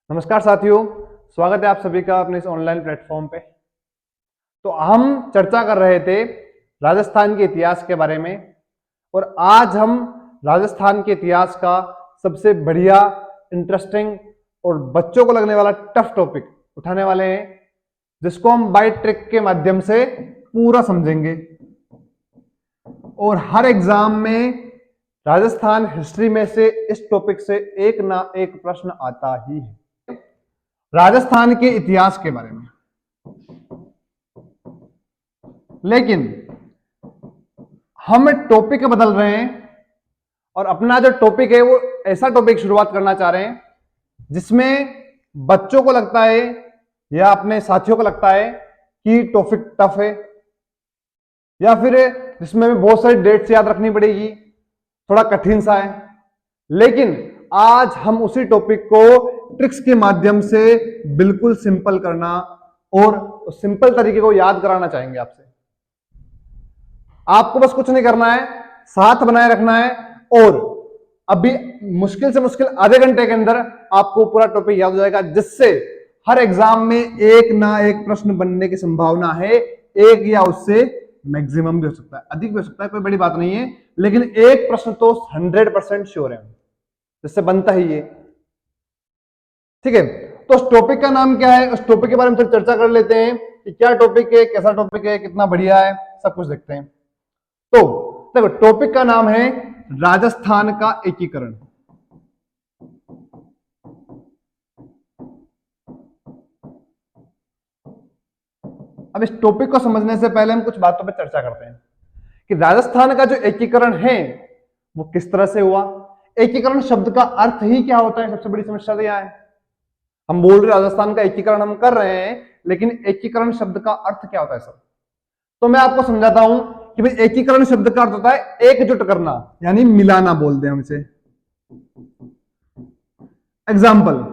नमस्कार साथियों, स्वागत है आप सभी का अपने इस ऑनलाइन प्लेटफॉर्म पे। तो हम चर्चा कर रहे थे राजस्थान के इतिहास के बारे में और आज हम राजस्थान के इतिहास का सबसे बढ़िया, इंटरेस्टिंग और बच्चों को लगने वाला टफ टॉपिक उठाने वाले हैं, जिसको हम बाय ट्रिक के माध्यम से पूरा समझेंगे। और हर एग्जाम में राजस्थान हिस्ट्री में से इस टॉपिक से एक ना एक प्रश्न आता ही है, राजस्थान के इतिहास के बारे में। लेकिन हम टॉपिक बदल रहे हैं और अपना जो टॉपिक है वो ऐसा टॉपिक शुरुआत करना चाह रहे हैं जिसमें बच्चों को लगता है या अपने साथियों को लगता है कि टॉपिक टफ है, या फिर जिसमें बहुत सारी डेट्स याद रखनी पड़ेगी, थोड़ा कठिन सा है। लेकिन आज हम उसी टॉपिक को ट्रिक्स के माध्यम से बिल्कुल सिंपल करना और सिंपल तरीके को याद कराना चाहेंगे आपसे। आपको बस कुछ नहीं करना है, साथ बनाए रखना है और अभी मुश्किल से मुश्किल आधे घंटे के अंदर आपको पूरा टॉपिक याद हो जाएगा, जिससे हर एग्जाम में एक ना एक प्रश्न बनने की संभावना है। एक या उससे मैक्सिमम भी हो सकता है, अधिक भी हो सकता है, कोई बड़ी बात नहीं है, लेकिन एक प्रश्न तो 100% श्योर है, जिससे बनता ही है। ठीक है, तो उस टॉपिक का नाम क्या है, उस टॉपिक के बारे में थोड़ी चर्चा कर लेते हैं कि क्या टॉपिक है, कैसा टॉपिक है, कितना बढ़िया है, सब कुछ देखते हैं। तो देखो, टॉपिक का नाम है राजस्थान का एकीकरण। अब इस टॉपिक को समझने से पहले हम कुछ बातों पर चर्चा करते हैं कि राजस्थान का जो एकीकरण है वो किस तरह से हुआ। एकीकरण शब्द का अर्थ ही क्या होता है, सबसे बड़ी समस्या तो यह है। हम बोल रहे राजस्थान का एकीकरण हम कर रहे हैं, लेकिन एकीकरण शब्द का अर्थ क्या होता है सर? तो मैं आपको समझाता हूं कि भाई एकीकरण शब्द का अर्थ होता है एकजुट करना, यानी मिलाना बोलते हैं हम इसे। एग्जाम्पल,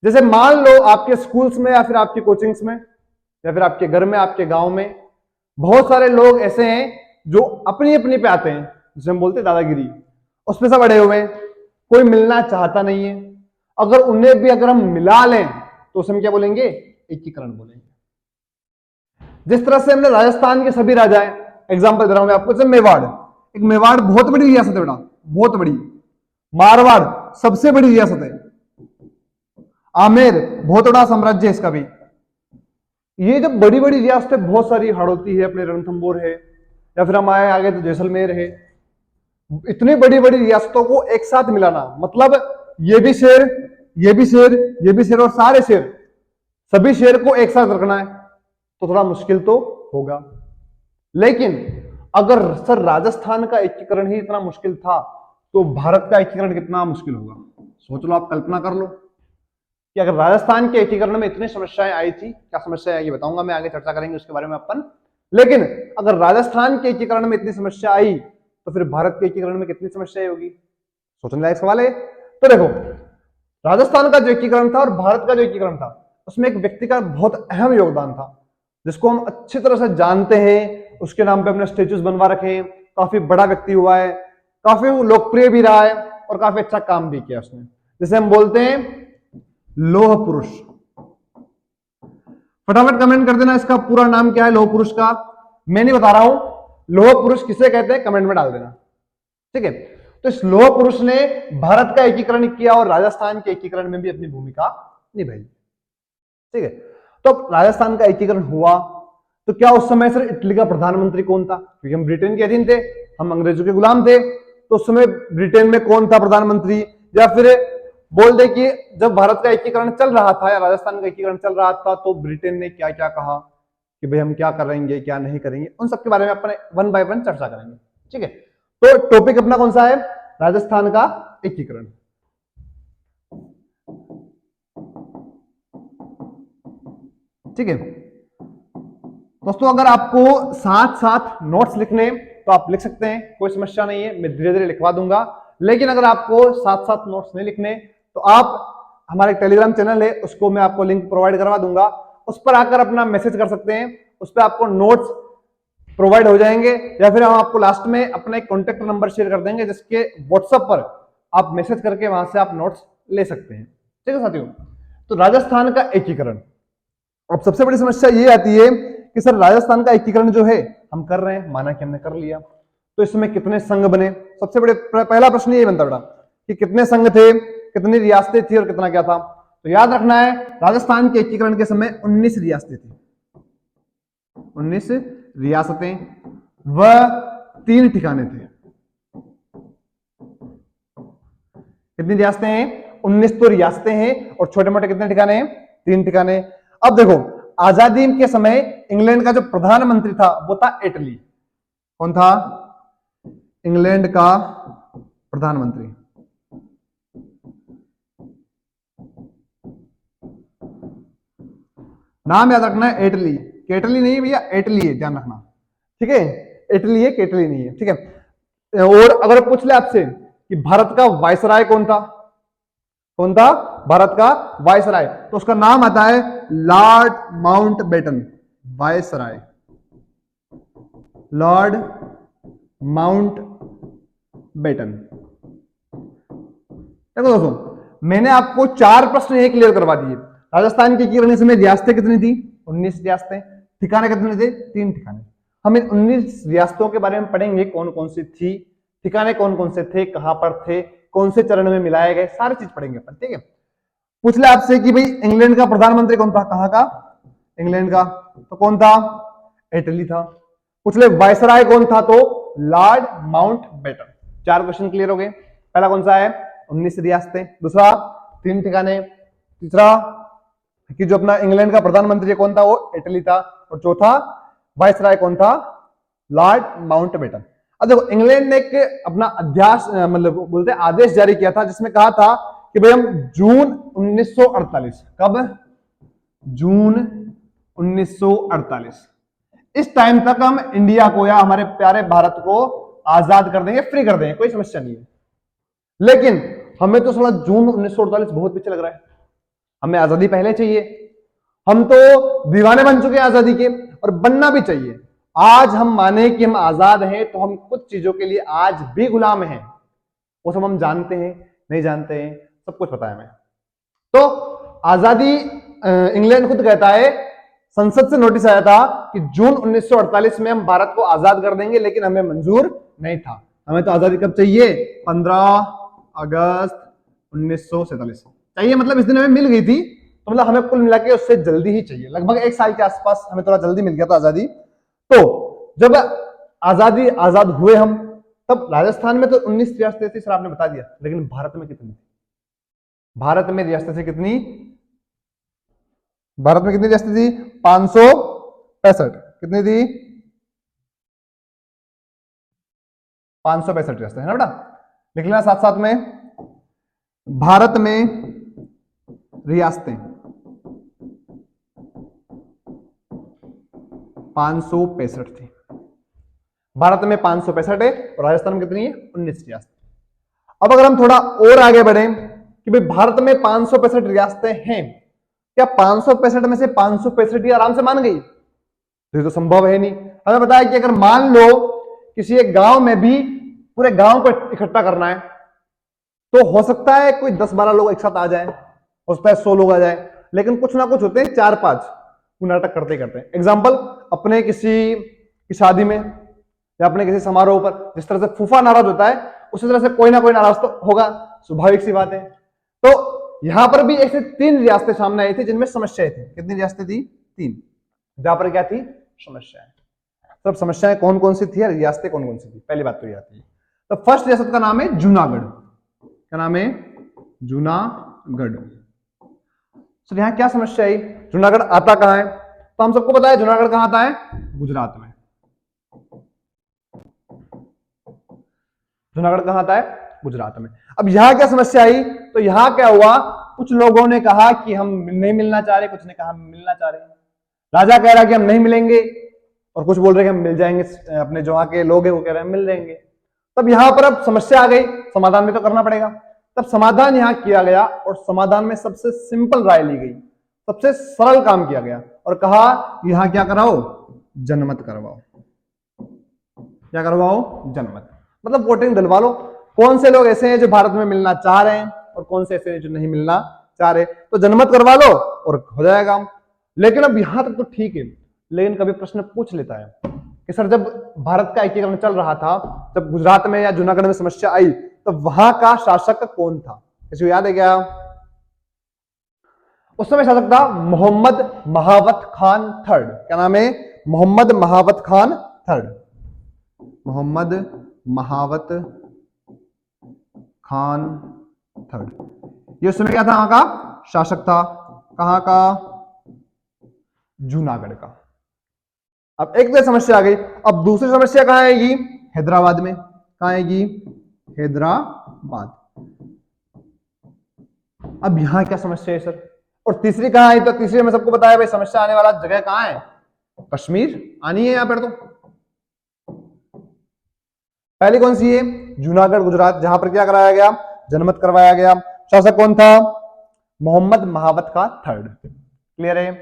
जैसे मान लो आपके स्कूल्स में या फिर आपकी कोचिंग्स में या फिर आपके घर में, आपके गांव में बहुत सारे लोग ऐसे हैं जो अपनी अपनी पे आते हैं, जिसे हम बोलते हैं दादागिरी, उसमें सब अड़े हुए हैं, कोई मिलना चाहता नहीं है। अगर उन्हें भी अगर हम मिला लें तो उसे हम क्या बोलेंगे? एकीकरण बोलेंगे। जिस तरह से हमने राजस्थान के सभी राजा हैं, एग्जांपल दे रहा हूं मैं आपको, जैसे मेवाड़, एक मेवाड़ बहुत बड़ी रियासत है बेटा, बहुत बड़ी। मारवाड़ सबसे बड़ी रियासत है। आमेर बहुत बड़ा साम्राज्य है इसका भी। ये जब बड़ी बड़ी रियासतें बहुत सारी, हाड़ौती है, अपने रणथंबोर है, या फिर हम आए आगे तो जैसलमेर है, इतनी बड़ी बड़ी रियासतों को एक साथ मिलाना, मतलब ये भी शेर, ये भी शेर, ये भी शेर और सारे शेर, सभी शेर को एक साथ रखना है तो थोड़ा मुश्किल तो होगा। लेकिन अगर सर राजस्थान का एकीकरण ही इतना मुश्किल था तो भारत का एकीकरण कितना मुश्किल होगा? सोच लो, आप कल्पना कर लो कि अगर राजस्थान के एकीकरण में इतनी समस्याएं आई थी, क्या समस्या आई ये बताऊंगा मैं, आगे चर्चा करेंगे उसके बारे में अपन। लेकिन अगर राजस्थान के एकीकरण में इतनी समस्या आई तो फिर भारत के एकीकरण में कितनी समस्याएं होगी? सोचने लायक सवाल है। तो देखो, राजस्थान का जो एकीकरण था और भारत का जो एकीकरण था, उसमें एक व्यक्ति का बहुत अहम योगदान था, जिसको हम अच्छी तरह से जानते हैं। उसके नाम पे हमने स्टेच्यूज बनवा रखे हैं। काफी बड़ा व्यक्ति हुआ है, काफी लोकप्रिय भी रहा है और काफी अच्छा काम भी किया उसने, जिसे हम बोलते हैं लौह पुरुष। फटाफट कमेंट कर देना इसका पूरा नाम क्या है लौह पुरुष का। मैं नहीं बता रहा हूं, लौह पुरुष किसे कहते हैं कमेंट में डाल देना, ठीक है? तो इस लौह पुरुष ने भारत का एकीकरण किया और राजस्थान के एकीकरण में भी अपनी भूमिका निभाई, ठीक है? तो राजस्थान का एकीकरण हुआ तो क्या उस समय सर इटली का प्रधानमंत्री कौन था? क्योंकि हम ब्रिटेन के अधीन थे, हम अंग्रेजों के गुलाम थे, तो उस समय ब्रिटेन में कौन था प्रधानमंत्री? या फिर बोल दे कि जब भारत का एकीकरण चल रहा था या राजस्थान का एकीकरण चल रहा था तो ब्रिटेन ने क्या क्या कहा कि भाई हम क्या करेंगे क्या नहीं करेंगे, उन सबके बारे में अपन वन बाय वन चर्चा करेंगे, ठीक है? तो टॉपिक अपना कौन सा है? राजस्थान का एकीकरण। ठीक है दोस्तों, अगर आपको साथ साथ नोट्स लिखने तो आप लिख सकते हैं, कोई समस्या नहीं है, मैं धीरे धीरे लिखवा दूंगा। लेकिन अगर आपको साथ साथ नोट्स नहीं लिखने तो आप हमारे टेलीग्राम चैनल है, उसको मैं आपको लिंक प्रोवाइड करवा दूंगा, उस पर आकर अपना मैसेज कर सकते हैं, उस पर आपको नोट्स प्रोवाइड हो जाएंगे, या फिर हम आपको लास्ट में अपना एक कॉन्टेक्ट नंबर शेयर कर देंगे जिसके व्हाट्सएप पर आप मैसेज करके वहां से आप नोट्स ले सकते हैं, ठीक है साथियों? तो राजस्थान का एकीकरण। अब सबसे बड़ी समस्या ये आती है कि सर राजस्थान का एकीकरण जो है हम कर रहे हैं, माना कि हमने कर लिया, तो इसमें कितने संघ बने? सबसे बड़े पहला प्रश्न ये बनता बेटा कि कितने संघ थे, कितनी रियासतें थी और कितना क्या था। तो याद रखना है राजस्थान के एकीकरण के समय 19 रियासतें थी, 19 रियासतें व 3 ठिकाने थे। कितनी रियासतें हैं? 19 तो रियासतें हैं और छोटे मोटे कितने ठिकाने हैं? 3 ठिकाने। अब देखो आजादी के समय इंग्लैंड का जो प्रधानमंत्री था वो था एटली। कौन था? इंग्लैंड का प्रधानमंत्री। नाम याद रखना है एटली, केटली नहीं भैया, एटली है, ध्यान रखना, ठीक है? एटली है, केटली नहीं है, ठीक है? और अगर पूछ ले आपसे कि भारत का वायसराय कौन था, कौन था भारत का वायसराय, तो उसका नाम आता है Lord Mountbatten. Viceroy Lord Mountbatten. देखो दोस्तों मैंने आपको 4 प्रश्न ये क्लियर करवा दिए। राजस्थान की एकीकरण में रियासतें कितनी थी? 19 रियासतें। ठिकाने कितने थे? 3 ठिकाने। हम इन 19 रियासतों के बारे में पढ़ेंगे, कौन कौन सी थी, ठिकाने कौन कौन से थे, कहां पर थे, कौन से चरण में मिलाए गए, सारी चीज पढ़ेंगे अपन, ठीक है? पूछ ले आपसे कि भाई इंग्लैंड का प्रधानमंत्री कौन था, कहां का? इंग्लैंड का, तो कौन था? इटली था। पूछ ले वायसराय कौन था, तो लॉर्ड माउंटबेटन। 4 क्वेश्चन क्लियर हो गए। पहला कौन सा है? 19 रियासतें। दूसरा 3 ठिकाने। तीसरा कि जो अपना इंग्लैंड का प्रधानमंत्री कौन था, वो इटली था। और चौथा वायसराय कौन था? Lord Mountbatten. अब देखो इंग्लैंड ने एक अपना अध्यास मतलब बोलते आदेश जारी किया था जिसमें कहा था कि भाई हम जून 1948, कब? जून 1948 इस टाइम तक हम इंडिया को या हमारे प्यारे भारत को आजाद कर देंगे, फ्री कर देंगे, कोई समस्या नहीं है। लेकिन हमें तो साला जून 1948 बहुत पीछे लग रहा है, हमें आजादी पहले चाहिए। हम तो दीवाने बन चुके हैं आजादी के और बनना भी चाहिए। आज हम माने कि हम आजाद हैं तो हम कुछ चीजों के लिए आज भी गुलाम हैं, वो सब हम जानते हैं, नहीं जानते हैं, सब कुछ पता है हमें। तो आजादी इंग्लैंड खुद कहता है, संसद से नोटिस आया था कि जून 1948 में हम भारत को आजाद कर देंगे, लेकिन हमें मंजूर नहीं था। हमें तो आजादी कब चाहिए? 15 अगस्त 1947 चाहिए, मतलब इस दिन हमें मिल गई थी, तो मतलब हमें कुल मिला के उससे जल्दी ही चाहिए, लगभग 1 साल के आसपास हमें थोड़ा जल्दी मिल गया था आजादी। तो जब आजाद हुए हम, तब राजस्थान में तो 19 रियासतें थी सर, आपने बता दिया, लेकिन भारत में कितनी? भारत में रियासतें कितनी? भारत में कितनी रियासतें थी? 565। कितनी थी? 565 रियासतें, है ना बेटा? लिख लेना साथ साथ में, भारत में रियासतें 565 थी। भारत में 565 है और राजस्थान में कितनी है? 19 रियासतें। अब अगर हम थोड़ा और आगे बढ़े कि भाई भारत में 565 रियासतें हैं, क्या 565 में से 565 ही आराम से मान गई? तो ये तो संभव है नहीं। हमें बताया कि अगर मान लो किसी एक गांव में भी पूरे गांव को इकट्ठा करना है, तो हो सकता है कोई 10-12 लोग एक साथ आ जाए, हो सकता है 100 लोग आ जाए, लेकिन कुछ ना कुछ होते हैं 4-5 नाटक करते करते। एग्जाम्पल, अपने किसी की शादी में या अपने किसी समारोह पर जिस तरह से फूफा नाराज होता है, उसी तरह से कोई ना कोई नाराज तो होगा, स्वाभाविक सी बात है। तो यहां पर भी ऐसे 3 रियासतें सामने आई थी जिनमें समस्याएं थी। कितनी रियासतें थी? 3। जहां पर क्या थी? समस्याएं। सब समस्याएं कौन कौन सी थी, रियासतें कौन कौन सी थी? पहली बात तो ये आती है। तो फर्स्ट रियासत का नाम है जूनागढ़। क्या नाम है? जूनागढ़। सर यहां क्या समस्या आई? जूनागढ़ आता कहां है? तो हम सबको पता है जूनागढ़ कहां आता है? गुजरात में। जूनागढ़ कहां आता है? गुजरात में। अब यहां क्या समस्या आई? तो यहां क्या हुआ, कुछ लोगों ने कहा कि हम नहीं मिलना चाह रहे, कुछ ने कहा हम मिलना चाह रहे। राजा कह रहा कि हम नहीं मिलेंगे और कुछ बोल रहे कि हम मिल जाएंगे, अपने जो वहां के लोग हैं वो कह रहे हैं मिल जाएंगे। तब यहां पर अब समस्या आ गई, समाधान भी तो करना पड़ेगा। तब समाधान यहां किया गया और समाधान में सबसे सिंपल राय ली गई, सबसे सरल काम किया गया और कहा यहां क्या कराओ? जनमत करवाओ। क्या करवाओ? जनमत, मतलब वोटिंग दिलवा लो। कौन से लोग ऐसे हैं जो भारत में मिलना चाह रहे हैं और कौन से ऐसे हैं जो नहीं मिलना चाह रहे, तो जनमत करवा लो और हो जाएगा। लेकिन अब यहां तक तो ठीक है, लेकिन कभी प्रश्न पूछ लेता है कि सर जब भारत का एकीकरण चल रहा था, जब गुजरात में या जूनागढ़ में समस्या आई, तो वहां का शासक कौन था? किसी को याद है क्या? उस समय शासक था मोहम्मद महावत खान थर्ड। क्या नाम है? मोहम्मद महावत खान थर्ड। मोहम्मद महावत खान थर्ड, ये उस समय क्या था? वहां का शासक था। कहां का? जूनागढ़ का। अब एक तो समस्या आ गई, अब दूसरी समस्या कहां आएगी? हैदराबाद में। कहां आएगी? हैदराबाद। अब यहां क्या समस्या है सर? और तीसरी कहां आई? तो तीसरी में सबको बताया भाई समस्या आने वाला जगह कहां है? कश्मीर आनी है यहां पर। तो पहली कौन सी है? जूनागढ़ गुजरात, जहां पर क्या कराया गया? जनमत करवाया गया। शासक कौन था? मोहम्मद महावत का थर्ड। क्लियर है?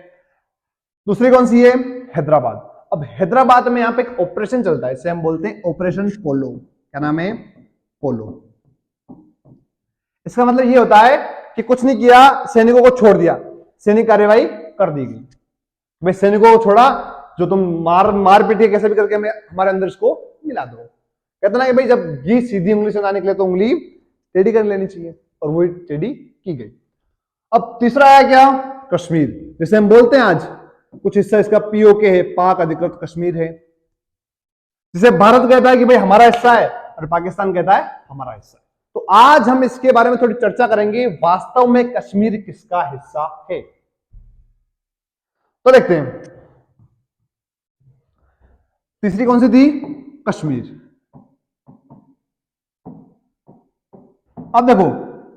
दूसरी कौन सी है? हैदराबाद। अब हैदराबाद में यहां पे एक ऑपरेशन चलता है, इसे हम बोलते हैं ऑपरेशन पोलो। क्या नाम है? पोलो। इसका मतलब ये होता है कि कुछ नहीं किया, सैनिकों को छोड़ दिया, सैनिक कार्यवाही कर दी गई। भाई सैनिकों को छोड़ा, जो तुम मार पीटिए कैसे भी करके हमारे अंदर इसको मिला दो। कहते ना कि भाई जब घी सीधी उंगली से ना निकले तो उंगली टेढ़ी कर लेनी चाहिए, और वही टेढ़ी की गई। अब तीसरा आया क्या? कश्मीर, जिसे हम बोलते हैं आज कुछ हिस्सा इसका पीओके है, पाक अधिकृत कश्मीर है, जिसे भारत कहता है कि भाई हमारा हिस्सा है, और पाकिस्तान कहता है हमारा हिस्सा है। तो आज हम इसके बारे में थोड़ी चर्चा करेंगे, वास्तव में कश्मीर किसका हिस्सा है। तो देखते हैं, तीसरी कौन सी थी? कश्मीर। अब देखो,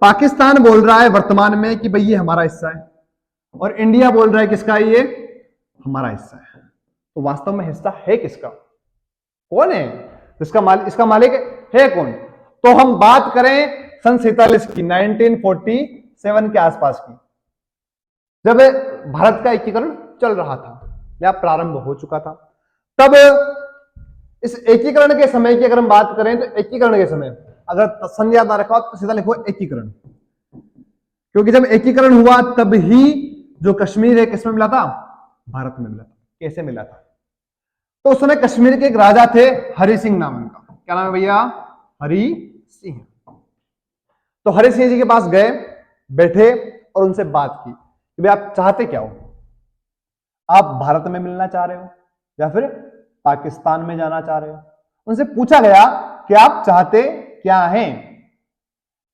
पाकिस्तान बोल रहा है वर्तमान में कि भाई ये हमारा हिस्सा है, और इंडिया बोल रहा है किसका? ये हमारा हिस्सा है। तो वास्तव में हिस्सा है किसका? कौन है इसका मालिक है कौन? तो हम बात करें सन 47 की, 1947 के आसपास की, जब भारत का एकीकरण चल रहा था या प्रारंभ हो चुका था। तब इस एकीकरण के समय की अगर हम बात करें, तो एकीकरण के समय अगर सन याद ना रखा तो सीधा लिखो एकीकरण, क्योंकि जब एकीकरण हुआ तब ही जो कश्मीर है किसमें मिला था? भारत में मिला था। कैसे मिला था? तो उस समय कश्मीर के एक राजा थे हरि सिंह नाम उनका। क्या नाम है भैया? हरि सिंह। तो हरि सिंह जी के पास गए, बैठे और उनसे बात की कि भाई आप चाहते क्या हो? आप भारत में मिलना चाह रहे हो या फिर पाकिस्तान में जाना चाह रहे हो? उनसे पूछा गया कि आप चाहते क्या हैं।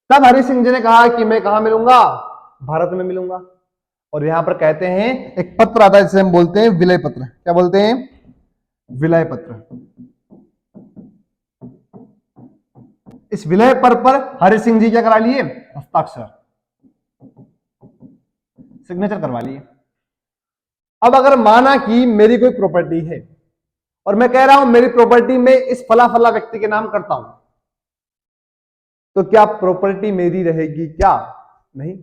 तब हरि सिंह जी ने कहा कि मैं कहां मिलूंगा? भारत में मिलूंगा। और यहां पर कहते हैं एक पत्र आता है जिसे हम बोलते हैं विलय पत्र। क्या बोलते हैं? विलय पत्र। इस विलय पत्र पर हरि सिंह जी क्या करा लिए? हस्ताक्षर, सिग्नेचर करवा लिए। अब अगर माना कि मेरी कोई प्रॉपर्टी है और मैं कह रहा हूं मेरी प्रॉपर्टी में इस फला फला व्यक्ति के नाम करता हूं, तो क्या प्रॉपर्टी मेरी रहेगी? क्या नहीं?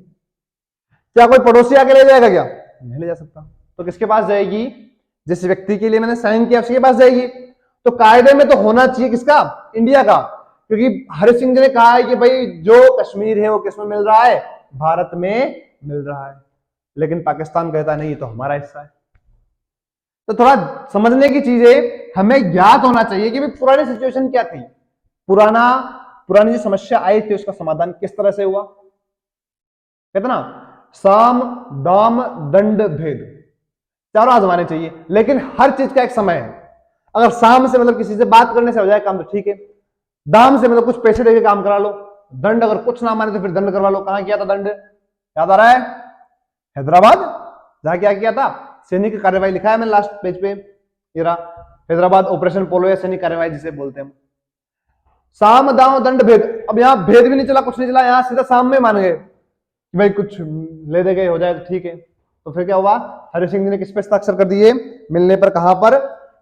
क्या कोई पड़ोसी आके ले जाएगा? क्या नहीं ले जा सकता। तो किसके पास जाएगी? जिस व्यक्ति के लिए मैंने साइन किया उसके पास जाएगी। तो कायदे में तो होना चाहिए किसका? इंडिया का, क्योंकि हरि सिंह जी ने कहा है कि भाई जो कश्मीर है वो किसमें मिल रहा है? भारत में मिल रहा है। लेकिन पाकिस्तान कहता नहीं, तो हमारा हिस्सा है। तो थोड़ा समझने की चीज है, हमें ज्ञात होना चाहिए कि भाई पुरानी सिचुएशन क्या थी, पुरानी जो समस्या आई थी उसका समाधान किस तरह से हुआ। कहते ना साम दाम दंड भेद, चारों आजमाने चाहिए, लेकिन हर चीज का एक समय है। अगर साम से मतलब किसी से बात करने से हो जाए काम तो ठीक है, दाम से मतलब कुछ पैसे देके काम करा लो, दंड अगर कुछ ना माने तो फिर दंड करवा लो। कहां किया था दंड? याद आ रहा है? हैदराबाद। जहां क्या किया था? सैनिक कार्यवाही लिखा है मैंने लास्ट पेज पे, ये रहा हैदराबाद ऑपरेशन पोलो या सैनिक कार्यवाही जिसे बोलते हैं। साम दाम दंड भेद। अब यहां भेद भी नहीं चला, कुछ नहीं चला, यहां सीधा साम में मान गए कि भाई कुछ ले दे गए हो जाए तो ठीक है। तो फिर क्या हुआ? हरि सिंह जी ने किस पे हस्ताक्षर कर दिए? मिलने पर। कहां पर?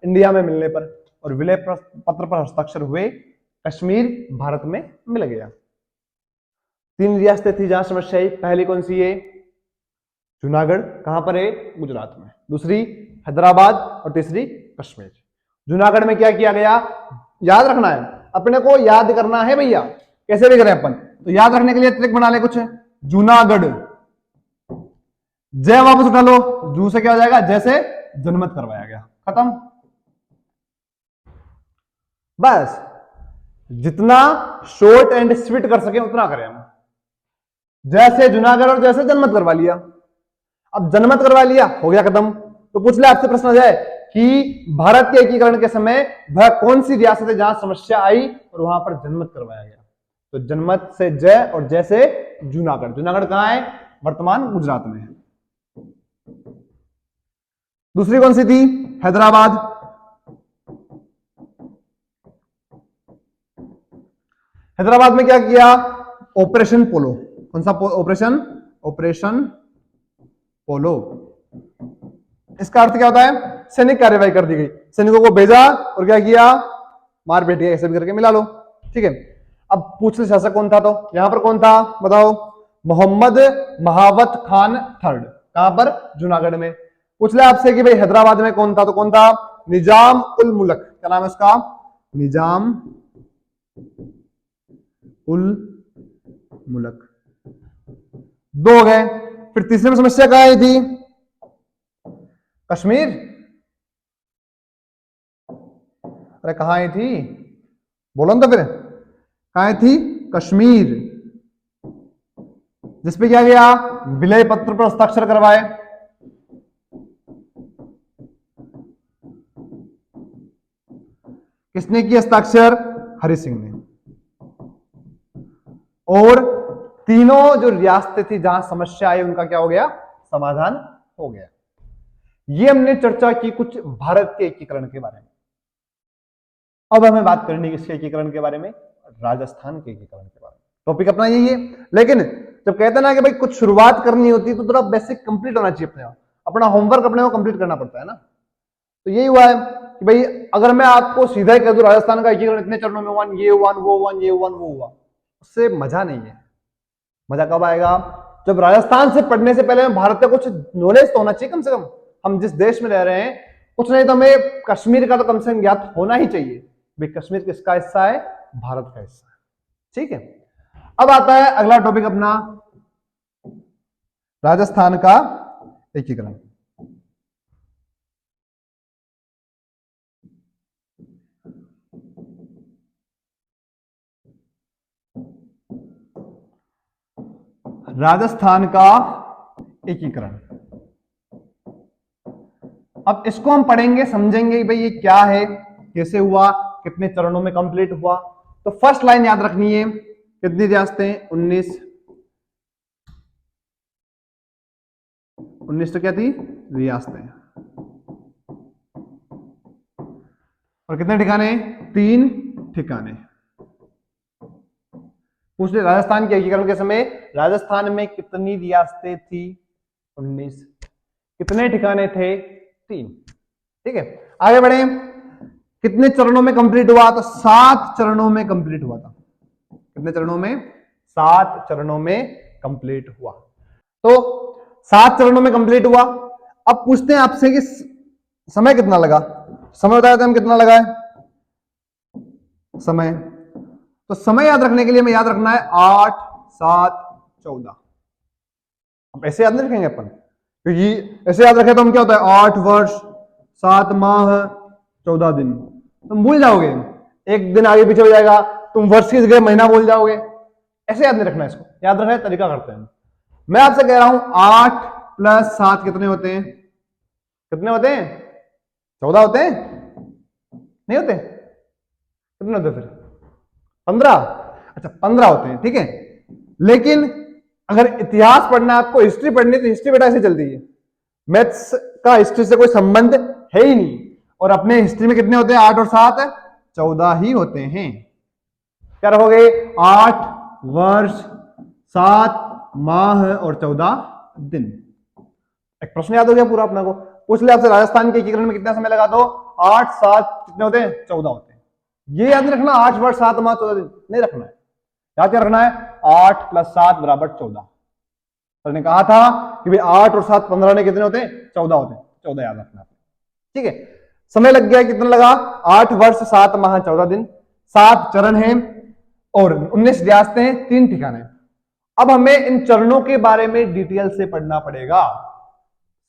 इंडिया में मिलने पर। और विलय पत्र पर हस्ताक्षर हुए, कश्मीर भारत में मिल गया। 3 रियासतें थी जहां समस्या आई। पहली कौन सी है? जूनागढ़। कहां पर है? गुजरात में। दूसरी हैदराबाद, और तीसरी कश्मीर। जूनागढ़ में क्या किया गया? याद रखना है, अपने को याद करना है भैया, कैसे भी करें अपन। तो याद रखने के लिए ट्रिक बना ले कुछ। जूनागढ़ जय वापस उठा लो, जू से क्या हो जाएगा, जैसे जनमत करवाया गया, खत्म। बस जितना शॉर्ट एंड स्वीट कर सके उतना करें हम। जैसे जूनागढ़ और जैसे जनमत करवा लिया। अब जनमत करवा लिया, हो गया खत्म। तो पूछ ले, आपसे प्रश्न आ जाए कि भारत के एकीकरण के समय वह कौन सी रियासत है जहां समस्या आई और वहां पर जनमत करवाया गया। तो जनमत से जय और जय से जूनागढ़। जूनागढ़ कहां है, वर्तमान गुजरात में है। दूसरी कौन सी थी, हैदराबाद। हैदराबाद में क्या किया, ऑपरेशन पोलो। कौन सा ऑपरेशन, ऑपरेशन पोलो। इसका अर्थ क्या होता है, सैनिक कार्रवाई कर दी गई, सैनिकों को भेजा और क्या किया, मार पीट ऐसे भी करके मिला लो, ठीक है। अब पूछ ले शासक कौन था, तो यहां पर कौन था बताओ, मोहम्मद महावत खान थर्ड। कहां पर, जूनागढ़ में। पूछ ले आपसे कि भाई हैदराबाद में कौन था, तो कौन था, निजाम उल मुल्क। क्या नाम है उसका, निजाम उल मुल्क। दो हो गए। फिर तीसरे में समस्या कहां आई थी, कश्मीर। अरे कहां आई थी, बोलो ना, तो फिर कहां आई थी, कश्मीर। जिसपे क्या गया, विलय पत्र पर हस्ताक्षर करवाए। किसने किया हस्ताक्षर, हरि सिंह ने। और तीनों जो रियासतें थी जहां समस्या आई उनका क्या हो गया, समाधान हो गया। ये हमने चर्चा की कुछ भारत के एकीकरण के बारे में। अब हमें बात करनी है किसके एकीकरण के बारे में, राजस्थान के एकीकरण के बारे में। टॉपिक अपना यही है, लेकिन जब कहते हैं ना कि भाई कुछ शुरुआत करनी होती है तो थोड़ा बेसिक कंप्लीट होना चाहिए अपने, अपना होमवर्क अपने को कंप्लीट करना पड़ता है ना। तो यही हुआ है कि भाई अगर मैं आपको सीधा ही कह दूं राजस्थान का एकीकरण इतने चरणों में हुआ, ये हुआ, वो हुआ, ये हुआ, वो हुआ, उससे मजा नहीं है। मजा कब आएगा, जब राजस्थान से पढ़ने से पहले भारत का कुछ नॉलेज तो होना चाहिए कम से कम। हम जिस देश में रह रहे हैं, कुछ नहीं तो हमें कश्मीर का तो कम से कम ज्ञात होना ही चाहिए। भाई कश्मीर किसका हिस्सा है, भारत का हिस्सा है, ठीक है। अब आता है अगला टॉपिक अपना, राजस्थान का एकीकरण। राजस्थान का एकीकरण, अब इसको हम पढ़ेंगे, समझेंगे भाई ये क्या है, कैसे हुआ, कितने चरणों में कंप्लीट हुआ। तो फर्स्ट लाइन याद रखनी है, कितनी रियासतें, 19 तो क्या थी, रियासतें। और कितने ठिकाने, 3 ठिकाने। पूछ ले राजस्थान के एकीकरण के समय राजस्थान में कितनी रियासतें थी, 19। कितने ठिकाने थे, 3, ठीक है। आगे बढ़े, कितने चरणों में कंप्लीट हुआ, तो 7 चरणों में कंप्लीट हुआ था। कितने चरणों में, 7 चरणों में कंप्लीट हुआ। तो 7 चरणों में कंप्लीट हुआ। अब पूछते हैं आपसे कि समय कितना लगा, समय बताया था हम कितना लगा है समय। तो समय याद रखने के लिए हमें याद रखना है 8, 7, 14। अब ऐसे याद नहीं रखेंगे अपन, क्योंकि ऐसे याद रखे तो हम क्या होता है, 8 वर्ष 7 माह 14 दिन, तुम भूल जाओगे, एक दिन आगे पीछे हो जाएगा, तुम वर्ष की जगह महीना बोल जाओगे। ऐसे याद नहीं रखना, इसको याद रखने का तरीका करते हैं। मैं आपसे कह रहा हूं 8 + 7 कितने होते हैं, कितने होते हैं, 14 होते हैं, नहीं होते, कितने होते फिर, 15। अच्छा 15 होते हैं, ठीक है। लेकिन अगर इतिहास पढ़ना है आपको, हिस्ट्री पढ़नी, तो हिस्ट्री बेटा ऐसे चलती है, मैथ्स का हिस्ट्री से कोई संबंध है ही नहीं। और अपने हिस्ट्री में कितने होते हैं, 8 और 7 14 ही होते हैं। क्या रखोगे, 8 वर्ष 7 माह और 14 दिन। एक प्रश्न याद हो गया पूरा अपना को। पूछ ले आपसे राजस्थान के एकीकरण में कितना समय लगा, तो 8 7 कितने होते हैं, 14 होते हैं। ये याद नहीं रखना 8 वर्ष 7 माह 14 दिन, नहीं रखना है। याद क्या रखना है, 8 + 7 = 14। सर ने कहा था कि भाई 8 और 7 15 ने कितने होते हैं, 14 होते हैं, 14 याद रखना, ठीक है। समय लग गया, कितना लगा, 8 वर्ष 7 माह 14 दिन, 7 चरण हैं और 19 रियासतें हैं, 3 ठिकाने। अब हमें इन चरणों के बारे में डिटेल से पढ़ना पड़ेगा।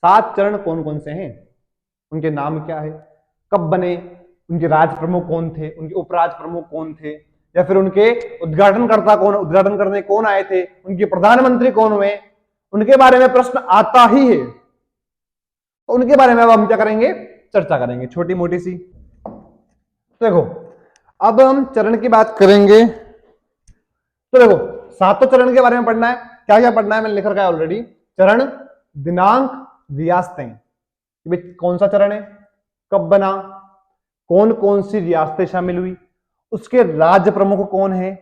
7 चरण कौन कौन से हैं, उनके नाम क्या है, कब बने, उनके राज प्रमुख कौन थे, उनके उपराज प्रमुख कौन थे, या फिर उनके उद्घाटनकर्ता कौन, उद्घाटन करने कौन आए थे, उनके प्रधानमंत्री कौन हुए, उनके बारे में प्रश्न आता ही है। तो उनके बारे में अब हम क्या करेंगे, चर्चा करेंगे छोटी मोटी सी। देखो अब हम चरण की बात करेंगे। तो देखो 7 चरण के बारे में पढ़ना है। क्या क्या पढ़ना है मैंने लिख रखा है ऑलरेडी। चरण, दिनांक, रियासतें, कौन सा चरण है, कब बना, कौन कौन सी रियासतें शामिल हुई, उसके राज्य प्रमुख कौन है,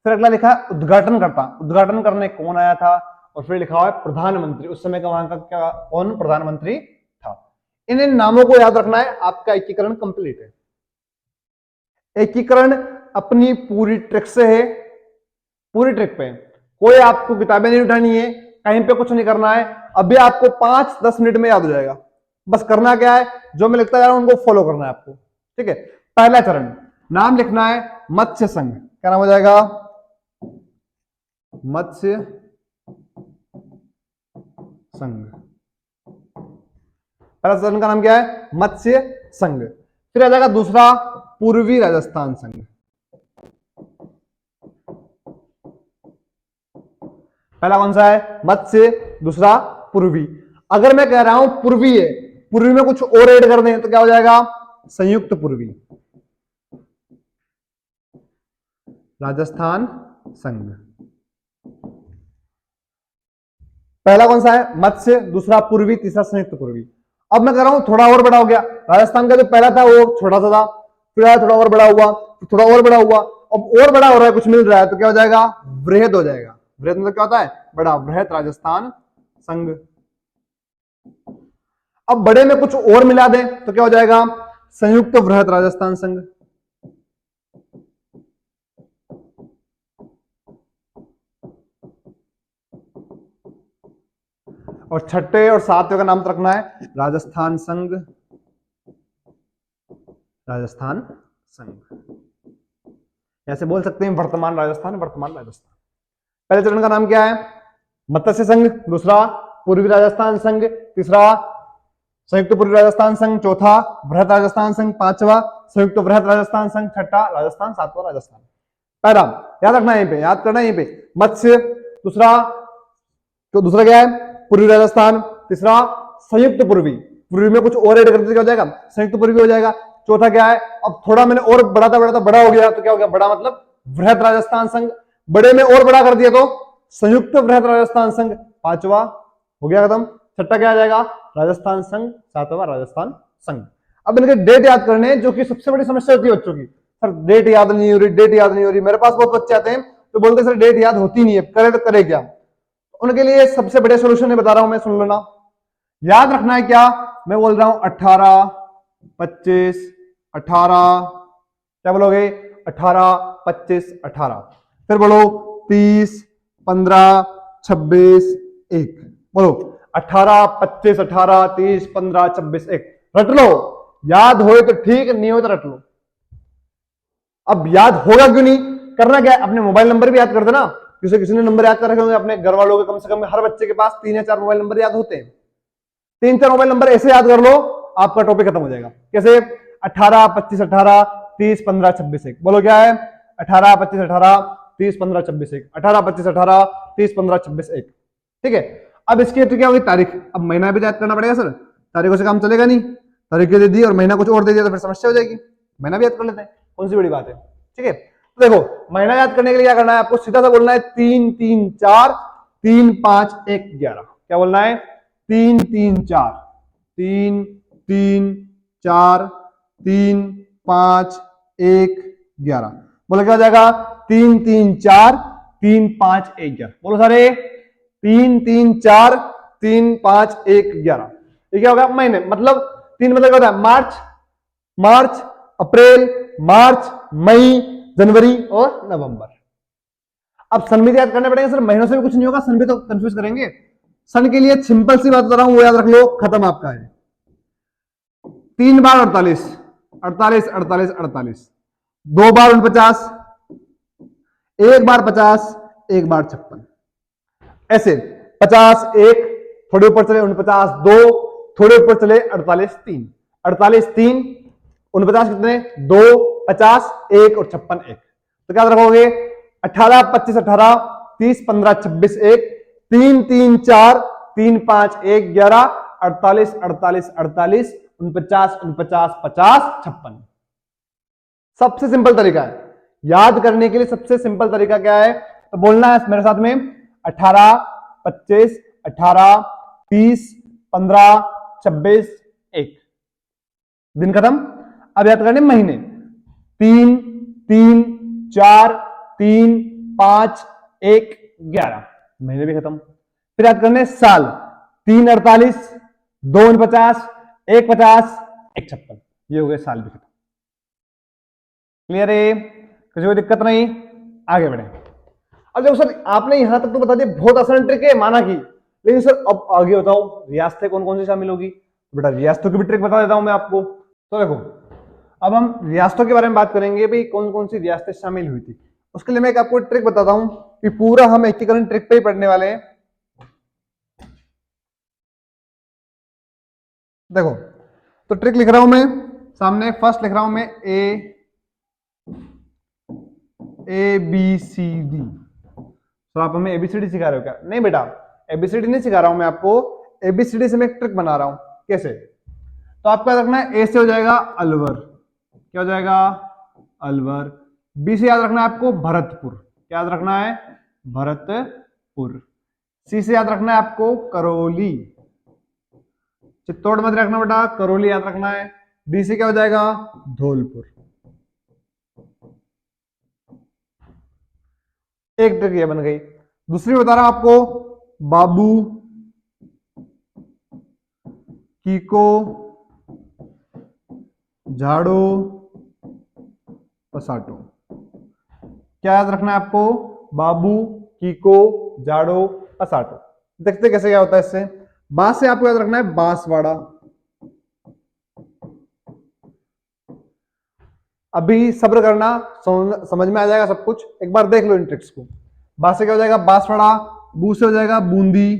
फिर अगला लिखा है उद्घाटन करता, उद्घाटन करने कौन आया था, और फिर लिखा हुआ है प्रधानमंत्री, उस समय का वहां का क्या कौन प्रधानमंत्री था। इन नामों को याद रखना है, आपका एकीकरण कंप्लीट है। एकीकरण अपनी पूरी ट्रिक से है, पूरी ट्रिक पे, कोई आपको किताबें नहीं उठानी है, कहीं पे कुछ नहीं करना है, अभी आपको 5-10 मिनट में याद हो जाएगा। बस करना क्या है, जो मैं लिखता जा रहा हूं उनको फॉलो करना है आपको, ठीक है। पहला चरण, नाम लिखना है मत्स्य संघ, क्या नाम हो जाएगा, मत्स्य संघ। पहला चरण का नाम क्या है, मत्स्य संघ। फिर आ जाएगा दूसरा, पूर्वी राजस्थान संघ। पहला कौन सा है, मत्स्य, दूसरा पूर्वी। अगर मैं कह रहा हूं पूर्वी है, पूर्वी में कुछ और ऐड कर दें तो क्या हो जाएगा, संयुक्त पूर्वी राजस्थान संघ। पहला कौन सा है, मत्स्य, दूसरा पूर्वी, तीसरा संयुक्त पूर्वी। अब मैं कह रहा हूं थोड़ा और बड़ा हो गया, राजस्थान का जो पहला था वो छोटा सा था, फिर थोड़ा और बड़ा हुआ, थोड़ा और बड़ा हुआ, अब और बड़ा हो रहा है, कुछ मिल रहा है, तो क्या हो जाएगा, वृहद हो जाएगा। वृहद मतलब क्या होता है, बड़ा, वृहद राजस्थान संघ। अब बड़े में कुछ और मिला दें तो क्या हो जाएगा, संयुक्त वृहद राजस्थान संघ। और छठे और सातवें का नाम तो रखना है राजस्थान संघ, राजस्थान संघ। ऐसे बोल सकते हैं वर्तमान राजस्थान, वर्तमान राजस्थान। पहले चरण का नाम क्या है, मत्स्य संघ, दूसरा पूर्वी राजस्थान संघ, तीसरा संयुक्त पूर्वी राजस्थान संघ, चौथा वृहद राजस्थान संघ, पांचवा संयुक्त वृहद राजस्थान संघ, छठा राजस्थान, सातवां राजस्थान। पहला याद रखना, यहीं पे याद करना, यहीं पे मत्स्य, दूसरा, तो दूसरा क्या है, पूर्वी राजस्थान, तीसरा संयुक्त पूर्वी, पूर्वी में कुछ और ऐड करते क्या हो जाएगा, संयुक्त पूर्वी हो जाएगा। चौथा क्या है, अब थोड़ा मैंने और बढ़ाता बढ़ाता बड़ा हो गया तो क्या हो गया, बड़ा मतलब वृहद राजस्थान संघ, बड़े में और बड़ा कर दिया तो संयुक्त वृहद राजस्थान संघ, पांचवा हो गया खत्म। छठा क्या आ जाएगा, राजस्थान संघ, सातवां राजस्थान संघ। अब इनके डेट याद करने, जो कि सबसे बड़ी समस्या होती है बच्चों की, सर डेट याद नहीं हो रही, डेट याद नहीं हो रही। मेरे पास बहुत बच्चे आते हैं तो बोलते हैं सर डेट याद होती नहीं है, करे तो करे क्या। उनके लिए सबसे बड़े सोल्यूशन है, बता रहा हूं मैं, सुन लेना। याद रखना है क्या, मैं बोल रहा हूं 18, 25, 18, क्या बोलोगे, 18, 25, 18। फिर बोलो 30, 15, 26, 1। बोलो 18, 25, 18, 30, 15, 26, 1। रट लो, याद हो तो ठीक, नहीं हो तो रट लो। अब याद होगा क्यों नहीं, करना क्या है, अपने मोबाइल नंबर भी याद कर देना। किसी ने नंबर याद कर रखे होंगे अपने घर वालों के, कम से कम हर बच्चे के पास 3 या 4 मोबाइल नंबर याद होते हैं। 3-4 मोबाइल नंबर ऐसे याद कर लो, आपका टॉपिक खत्म हो जाएगा। कैसे, 18, 25, 18, 30, 15, 26, 1। बोलो क्या है, 18, 25, 18, 30, 15, 26, 1। 18, 25, 18, 30, 15, 26, 1। ठीक है। अब इसकी तो क्या होगी, तारीख। अब महीना भी याद करना पड़ेगा सर, तारीखों से काम चलेगा नहीं। तारीखें दे दी और महीना कुछ और दे दिया तो फिर समस्या हो जाएगी। महीना भी याद कर लेते हैं, कौन सी बड़ी बात है। ठीक है, तो देखो महीना याद करने के लिए क्या करना है, आपको सीधा सा बोलना है 3, 3, 4, 3, 5, 1, 11। क्या बोलना है, 3, 3, 4, 3, 3, 4, 3, 5, 1, 11। बोलो क्या हो जाएगा, 3, 3, 4, 3, 5, 1, 11। बोलो सारे, 3, 3, 4, 3, 5, 1, 11। ये क्या होगा, महीने, मतलब 3 मतलब क्या होता है, मार्च, मार्च, अप्रैल, मार्च, मई, जनवरी और नवंबर। अब सन भी याद करने पड़ेंगे सर, महीनों से भी कुछ नहीं होगा, सन भी तो कंफ्यूज करेंगे। सन के लिए सिंपल सी बात बता रहा हूं, वो याद रख लो, खत्म आपका है। 3 बार 48, 48, 48, 48, 2 बार 49, 1 बार 50, 1 बार 56। ऐसे 50, 1, थोड़े ऊपर चले 49, 2, थोड़े ऊपर चले 48 3, 48 3, 49 कितने 2, 50 1 और 56 1। तो क्या रखोगे 18 25 18, 30 15 26 1, 3 3 4, 3 5 1 11, 48 48 48, 49 49 50 56। सबसे सिंपल तरीका है याद करने के लिए। सबसे सिंपल तरीका क्या है, तो बोलना है मेरे साथ में 18 25 18, 30 15 26 1। दिन खत्म। अब याद करने महीने 3 3 4 3 5 1 11, महीने भी खत्म। फिर याद करने साल 3 48, 2 49, 1 50 1 56, ये हो गए साल भी खत्म। क्लियर है, किसी कोई दिक्कत नहीं, आगे बढ़े। अब देखो सर आपने यहां तक तो बता दिया, बहुत आसान ट्रिक है माना कि, लेकिन सर अब आगे बताओ रियासतें कौन कौन सी शामिल होगी। बेटा रियासतों की भी ट्रिक बता देता हूं मैं आपको। तो देखो अब हम रियासतों के बारे में बात करेंगे, भाई कौन कौन सी रियासतें शामिल हुई थी। उसके लिए मैं एक आपको ट्रिक बताता हूं कि पूरा हम एकीकरण ट्रिक पे ही पढ़ने वाले हैं। देखो तो ट्रिक लिख रहा हूं मैं सामने, फर्स्ट लिख रहा हूं मैं ए बी सी डी। तो आप हमें एबीसीडी सिखा रहे हो क्या? नहीं बेटा एबीसीडी नहीं सिखा रहा हूं मैं आपको, एबीसीडी से मैं एक ट्रिक बना रहा हूं। कैसे? तो आपको याद रखना है ए से हो जाएगा अलवर, क्या हो जाएगा अलवर। बी से याद रखना है आपको भरतपुर, क्या याद रखना है भरतपुर। सी से याद रखना है आपको करौली, चित्तौड़ मत रखना बेटा, करौली याद रखना है। डी से क्या हो जाएगा धौलपुर। एक ट्रिक ये बन गई। दूसरी बता रहा हूं आपको बाबू कीको झाड़ो पसाटो, क्या याद रखना है आपको बाबू कीको झाड़ो पसाटो। देखते कैसे क्या होता है इससे। बांस से आपको याद रखना है बांसवाड़ा। अभी सब्र करना, समझ में आ जाएगा सब कुछ, एक बार देख लो इन ट्रिक्स को। बांस से क्या हो जाएगा बांसवाड़ा, बू से हो जाएगा बूंदी,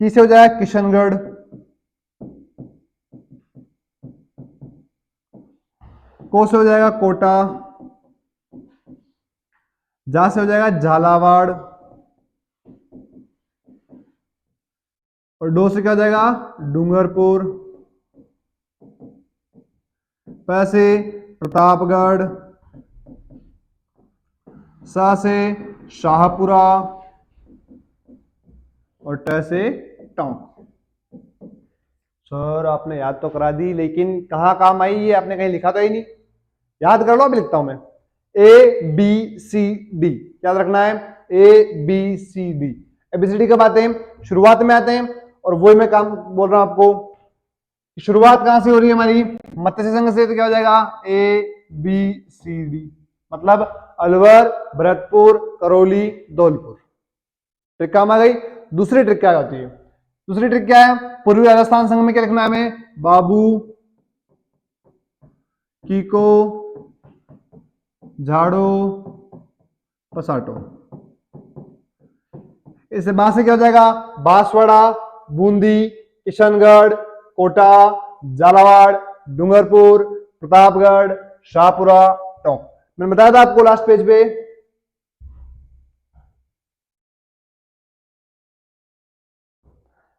की से हो जाएगा किशनगढ़, को से हो जाएगा कोटा, जा से हो जाएगा झालावाड़, और डो से क्या हो जाएगा डूंगरपुर, प से प्रतापगढ़, सा से शाहपुरा, और ट से टोंक। सर आपने याद तो करा दी, लेकिन कहाँ काम आई ये आपने कहीं लिखा तो ही नहीं। याद कर लो, अभी लिखता हूं मैं ए बी सी डी, याद रखना है A B C D. ABCD कब आते हैं? शुरुआत में आते हैं। और वही मैं काम बोल रहा हूं आपको, शुरुआत कहां से हो रही है हमारी मत्स्य संघ से, तो क्या हो जाएगा ए बी सी डी, मतलब अलवर भरतपुर करौली धौलपुर। ट्रिक काम आ गई। दूसरी ट्रिक क्या होती है? दूसरी ट्रिक क्या है? पूर्वी राजस्थान संघ में क्या लिखना है हमें बाबू कीको झाड़ो पसाटो। इससे बांस से क्या हो जाएगा बांसवाड़ा, बूंदी, किशनगढ़, कोटा, झालावाड़, डूंगरपुर, प्रतापगढ़, शाहपुरा, टोंक। मैंने बताया था आपको लास्ट पेज पे,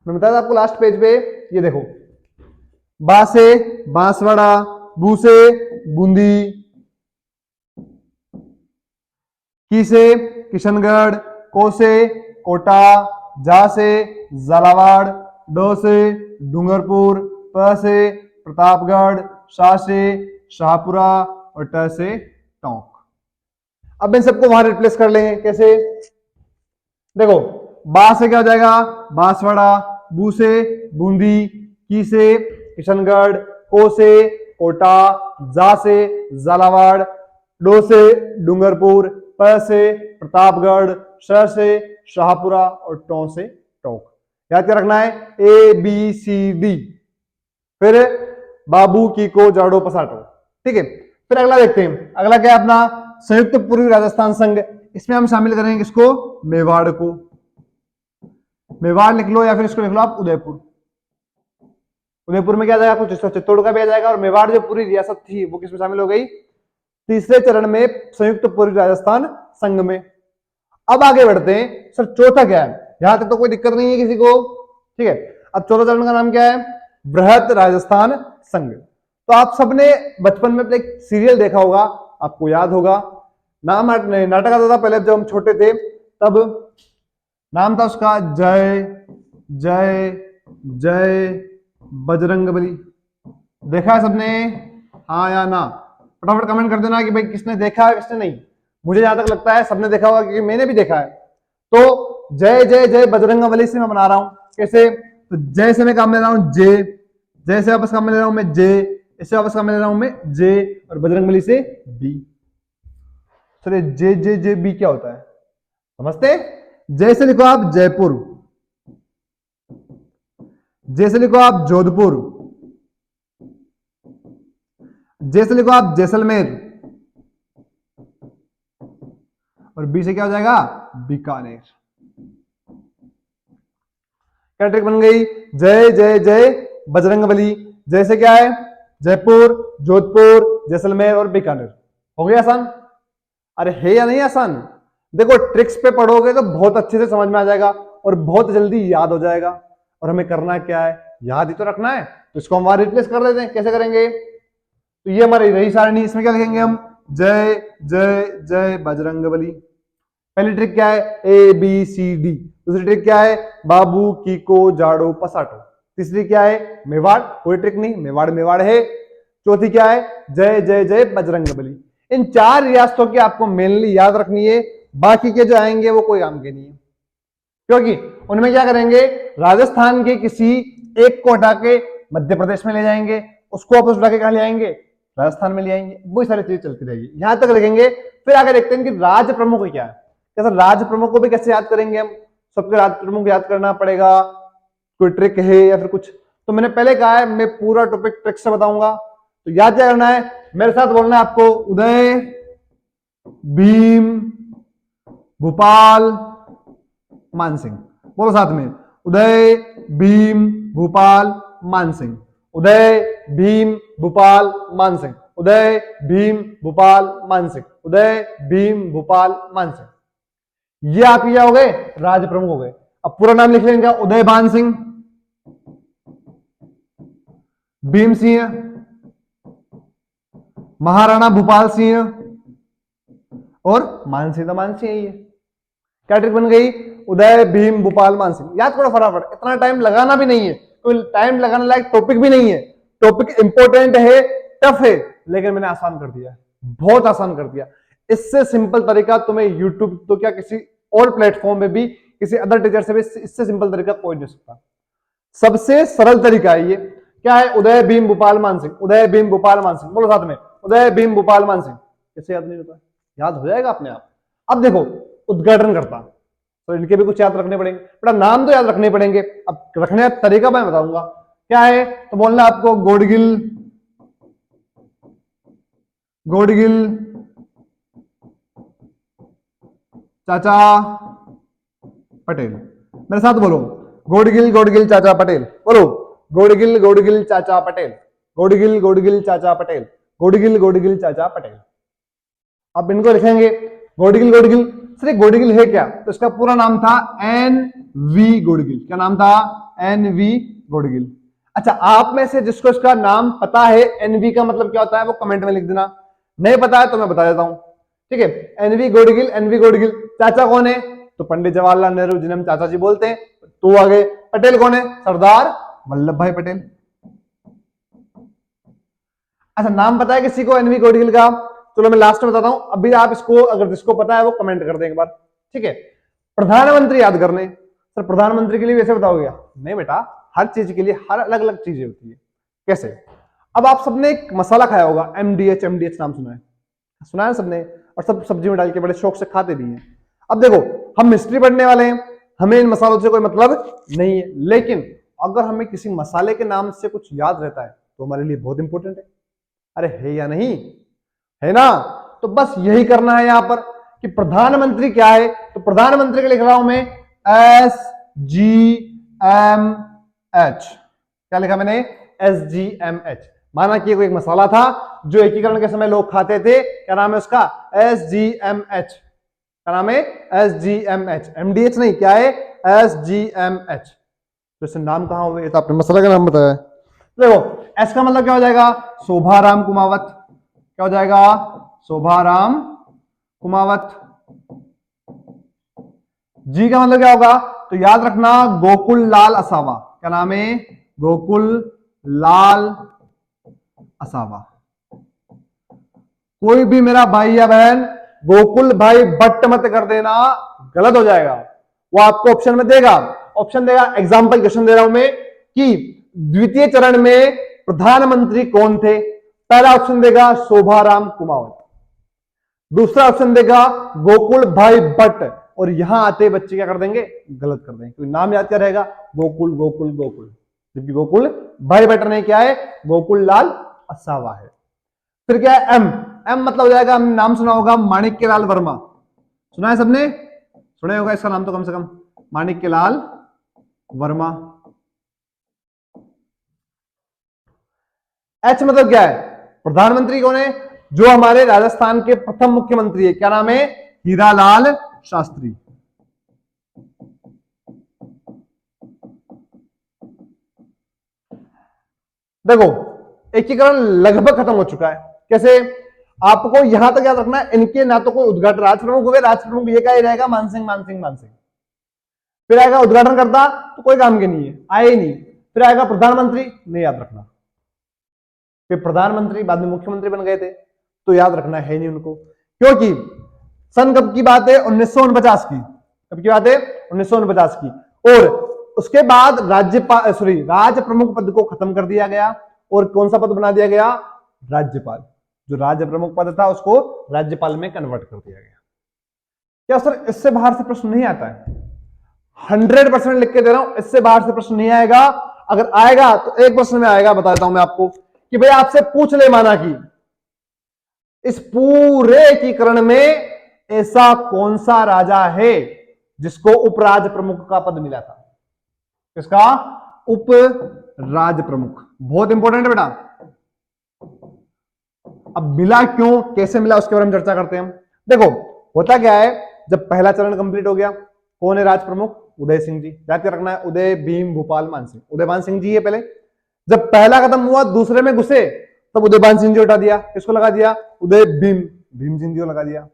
मैंने बताया था आपको लास्ट पेज पे, ये देखो बा से बांसवाड़ा, बू से बूंदी, की से किशनगढ़, को से कोटा, जा से झालावाड़, डो से डूंगरपुर, प से प्रतापगढ़, शा से शाहपुरा, और ट से टोंक। अब इन सबको वहां रिप्लेस कर लेंगे। कैसे? देखो बा से क्या हो जाएगा बांसवाड़ा, बू से बूंदी, की से किशनगढ़, को से कोटा, जा से झालावाड़, डो से डूंगरपुर, प से प्रतापगढ़, श से शाहपुरा, और टों से टोंक। याद क्या रखना है ए बी सी डी, फिर बाबू कीको झाड़ो पसाटो। ठीक है, फिर अगला देखते हैं। अगला क्या है अपना संयुक्त पूर्वी राजस्थान संघ। इसमें हम शामिल करेंगे किसको? मेवाड़ को। मेवाड़ लिख लो या फिर इसको लिख लो आप उदयपुर। उदयपुर में क्या आ जाएगा, कुछ चित्तौड़ का भी आ जाएगा। और मेवाड़ जो पूरी रियासत थी वो किसमें शामिल हो गई, तीसरे चरण में संयुक्त पूर्वी राजस्थान संघ में। अब आगे बढ़ते हैं, सर चौथा क्या है, यहां तक तो कोई दिक्कत नहीं है किसी को, ठीक है। अब चौथा चरण का नाम क्या है, बृहत राजस्थान संघ। तो आप सबने बचपन में एक सीरियल देखा होगा, आपको याद होगा, नाम नाटक आता था पहले जब हम छोटे थे, तब नाम था उसका जय जय जय बजरंगबली। देखा है सबने, हाँ या ना? फटाफट कमेंट कर देना कि भाई किसने देखा है किसने नहीं। मुझे जहां तक लगता है सबने देखा होगा क्योंकि मैंने भी देखा है। तो जय जय जय बजरंगबली से मैं बना रहा हूं, कैसे, तो जय से मैं काम ले रहा हूं जे, जय से वापस काम में ले रहा हूं मैं जे, इससे वापस काम में ले रहा हूं मैं जे, और बजरंगबली से बी। चलिए जे जे जे बी क्या होता है समझते। जय से लिखो आप जयपुर, जे से लिखो आप जोधपुर, जे से लिखो आप जैसलमेर, और बी से क्या हो जाएगा, बीकानेर। क्या ट्रिक बन गई, जय जय जय बजरंगबली। जैसे क्या है, जयपुर, जोधपुर, जैसलमेर और बीकानेर। हो गया आसान? अरे है या नहीं आसान? देखो ट्रिक्स पे पढ़ोगे तो बहुत अच्छे से समझ में आ जाएगा और बहुत जल्दी याद हो जाएगा। और हमें करना क्या है, याद ही तो रखना है। तो इसको हम वहां रिप्लेस कर देते हैं, कैसे करेंगे, तो ये हमारी रही सारणी, इसमें क्या लिखेंगे हम, जय जय जय बजरंगबली। पहली ट्रिक क्या है, ए बी सी डी। दूसरी ट्रिक क्या है, बाबू कीको जाड़ो पसाटो। तीसरी क्या है, मेवाड़, कोई ट्रिक नहीं, मेवाड़ मेवाड़ है। चौथी क्या है, जय जय जय बजरंगबली। इन चार रियासतों की आपको मेनली याद रखनी है, बाकी के जो आएंगे वो कोई काम के नहीं है, क्योंकि उनमें क्या करेंगे, राजस्थान के किसी एक को हटा के मध्य प्रदेश में ले जाएंगे, उसको वापस उठा के कहां ले आएंगे, राजस्थान में ले आएंगे। वो सारी चीजें चलती रहेगी, यहां तक लिखेंगे। फिर आगे देखते हैं कि राज्य प्रमुख क्या है, कैसे राज्य प्रमुख को भी कैसे याद करेंगे हम, सबके राज्य प्रमुख याद करना पड़ेगा, कोई ट्रिक है या फिर कुछ। तो मैंने पहले कहा है मैं पूरा टॉपिक ट्रिक से बताऊंगा, तो याद क्या करना है, मेरे साथ बोलना है आपको, उदय, भीम, भोपाल, मानसिंह। बोलो साथ में, उदय, भीम, भोपाल, मानसिंह। उदय, भीम, भोपाल, मानसिंह। उदय, भीम, भोपाल, मानसिंह। उदय, भीम, भोपाल, मानसिंह। ये आप क्या हो गए, राज्य प्रमुख हो गए। अब पूरा नाम लिख लेंगे, उदय भान सिंह, भीम सिंह, महाराणा भूपाल सिंह और मानसिंह। तो मानसिंह है ये। क्या ट्रिक बन गई, उदय, भीम, भोपाल, मानसिंह। याद करो फटाफट, इतना टाइम लगाना भी नहीं है, कोई टाइम लगाने लायक टॉपिक भी नहीं है। टॉपिक इंपॉर्टेंट है, टफ है, लेकिन मैंने आसान कर दिया, बहुत आसान कर दिया। इससे सिंपल तरीका तुम्हें यूट्यूब तो क्या किसी और प्लेटफॉर्म में भी, किसी अदर टीचर से भी इससे सिंपल तरीका कोई नहीं सकता। सबसे सरल तरीका है ये। क्या है, उदय, भीम, भोपाल, मानसिंह। उदय, भीम, भोपाल, मानसिंह। बोलो साथ में, उदय, भीम, भोपाल, मानसिंह। कैसे याद नहीं होता, याद हो जाएगा अपने आप। अब देखो, उद्घाटन करता, तो इनके भी कुछ याद रखने पड़ेंगे, बड़ा नाम तो याद रखने पड़ेंगे। अब रखने का तरीका मैं बताऊंगा क्या है। तो बोलना आपको गोडगिल, गोडगिल चाचा पटेल। मेरे साथ बोलो, गोडगिल गोडगिल चाचा पटेल। बोलो, गोडगिल गोडगिल चाचा पटेल, गोडगिल गोडगिल चाचा पटेल, गोडगिल गोडगिल चाचा पटेल। अब इनको लिखेंगे, गोडगिल गोडगिल। सर गोडगिल है क्या, तो इसका पूरा नाम था एन वी गोडगिल। क्या नाम था, एन वी गोडगिल। अच्छा, आप में से जिसको इसका नाम पता है, एनवी का मतलब क्या होता है, वो कमेंट में लिख देना। नहीं पता है तो मैं बता देता हूं, ठीक है। NV Gadgil, NV Gadgil. चाचा कौन है, तो पंडित जवाहरलाल नेहरू, जिन्हें हम चाचा जी बोलते हैं। तो आगे पटेल कौन है, सरदार वल्लभ भाई पटेल। अच्छा, नाम पता है किसी को एनवी गोडगिल का, चलो मैं लास्ट में बताता हूं। अभी आप इसको, अगर जिसको पता है वो कमेंट कर दें एक बार, ठीक है। प्रधानमंत्री याद करने, सर प्रधानमंत्री के लिए वैसे बताओगे, नहीं बेटा, हर चीज के लिए हर अलग अलग चीजें होती है। कैसे, अब आप सबने एक मसाला खाया होगा, एमडीएच। एमडीएच नाम सुना है, सुना है सबने, और सब सब्जी में डाल के बड़े शौक से खाते भी हैं। अब देखो, हम हिस्ट्री पढ़ने वाले हैं, हमें इन मसालों से कोई मतलब नहीं है, लेकिन अगर हमें किसी मसाले के नाम से कुछ याद रहता है तो हमारे लिए बहुत इंपॉर्टेंट है। अरे है या नहीं, है ना? तो बस यही करना है यहां पर कि प्रधानमंत्री क्या है, तो प्रधानमंत्री के लिख रहा हूं मैं एस SGMH। क्या लिखा मैंने? SGMH। माना कि कोई एक मसाला था जो एकीकरण के समय लोग खाते थे, क्या नाम है उसका? SGMH। क्या नाम है? SGMH। MDH नहीं, क्या है? SGMH। तो इससे नाम कहां हुए? तो आपने मसाला का नाम बताया। देखो एस का मतलब क्या हो जाएगा? शोभाराम कुमावत। क्या हो जाएगा? शोभाराम कुमावत। जी का मतलब क्या होगा? तो याद रखना, गोकुल लाल असावा। क्या नाम है? गोकुल लाल असावा। कोई भी मेरा भाई या बहन गोकुल भाई भट्ट मत कर देना, गलत हो जाएगा। वो आपको ऑप्शन में देगा, एग्जाम्पल क्वेश्चन दे रहा हूं मैं कि द्वितीय चरण में प्रधानमंत्री कौन थे। पहला ऑप्शन देगा शोभाराम कुमावत, दूसरा ऑप्शन देगा गोकुल भाई भट्ट, और यहां आते बच्चे क्या कर देंगे? गलत कर देंगे, क्योंकि नाम याद क्या रहेगा? गोकुल गोकुल गोकुल, जबकि गोकुल भाई भट्ट नहीं, क्या है? गोकुल लाल असावा है। फिर क्या है? एम। एम मतलब हो जाएगा, हमने नाम सुना होगा, माणिक्यलाल वर्मा। सुना है सबने? सुना होगा इसका नाम तो कम से कम, माणिक्यलाल वर्मा। एच मतलब क्या है? प्रधानमंत्री कौन है? जो हमारे राजस्थान के प्रथम मुख्यमंत्री है, क्या नाम है? हीरालाल शास्त्री। देखो एकीकरण लगभग खत्म हो चुका है। कैसे? आपको यहां तक याद रखना है, इनके ना तो कोई उद्घाटन, राज प्रमुख हुए, राज प्रमुख ये क्या ही रहेगा? मान सिंह मान सिंह मान सिंह। फिर आएगा उद्घाटन करता, तो कोई काम के नहीं है, आए ही नहीं। फिर आएगा प्रधानमंत्री, नहीं याद रखना, फिर प्रधानमंत्री बाद में मुख्यमंत्री बन गए थे, तो याद रखना है नहीं उनको। क्योंकि सन कब की बात है? 1949 की। कब की बात है? 1949 की। और उसके बाद राज्यपाल, राज प्रमुख पद को खत्म कर दिया गया, और कौन सा पद बना दिया गया? राज्यपाल। जो राज्य प्रमुख पद था उसको राज्यपाल में कन्वर्ट कर दिया गया। क्या सर इससे बाहर से प्रश्न नहीं आता है? 100% लिख के दे रहा हूं, इससे बाहर से प्रश्न नहीं आएगा। अगर आएगा तो एक प्रश्न में आएगा, बता देता हूं मैं आपको, कि भाई आपसे पूछ ले, माना कि इस पूरे एकीकरण में ऐसा कौन सा राजा है जिसको उपराज प्रमुख का पद मिला था? किसका? उप राज प्रमुख। बहुत इंपॉर्टेंट है बेटा। अब मिला क्यों, कैसे मिला, उसके बारे में चर्चा करते हैं हम। देखो होता क्या है, जब पहला चरण कंप्लीट हो गया, कौन है राज प्रमुख? उदय सिंह जी। याद क्या रखना है? उदय भीम भूपाल मानसिंह, उदयभान सिंह जी है पहले। जब पहला खत्म हुआ, दूसरे में घुसे, तब उदयभान सिंह जी उठा दिया, किसको लगा दिया? उदय भीम भीम सिंह जी को लगा दिया।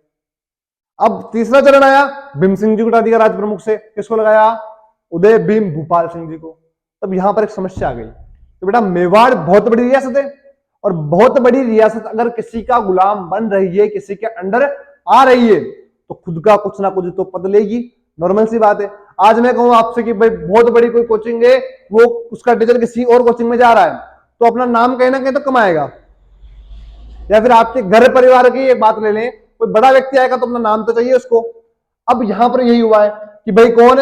अब तीसरा चरण आया, भीम सिंह जी को उठा दिया राज प्रमुख से, किसको लगाया? उदय भीम भूपाल सिंह जी को। तब यहां पर एक समस्या आ गई कि बेटा मेवाड़ बहुत बड़ी रियासत है, और बहुत बड़ी रियासत अगर किसी का गुलाम बन रही है, किसी के अंडर आ रही है, तो खुद का कुछ ना कुछ तो पद लेगी, नॉर्मल सी बात है। आज मैं कहूं आपसे कि भाई बहुत बड़ी कोई कोचिंग है, वो उसका टीचर किसी और कोचिंग में जा रहा है, तो अपना नाम कहीं ना कहीं तो कमाएगा। या फिर आपके घर परिवार की एक बात ले लें, कोई बड़ा व्यक्ति आएगा तो अपना नाम तो चाहिए उसको। अब यहां पर यही हुआ है कि भाई कौन,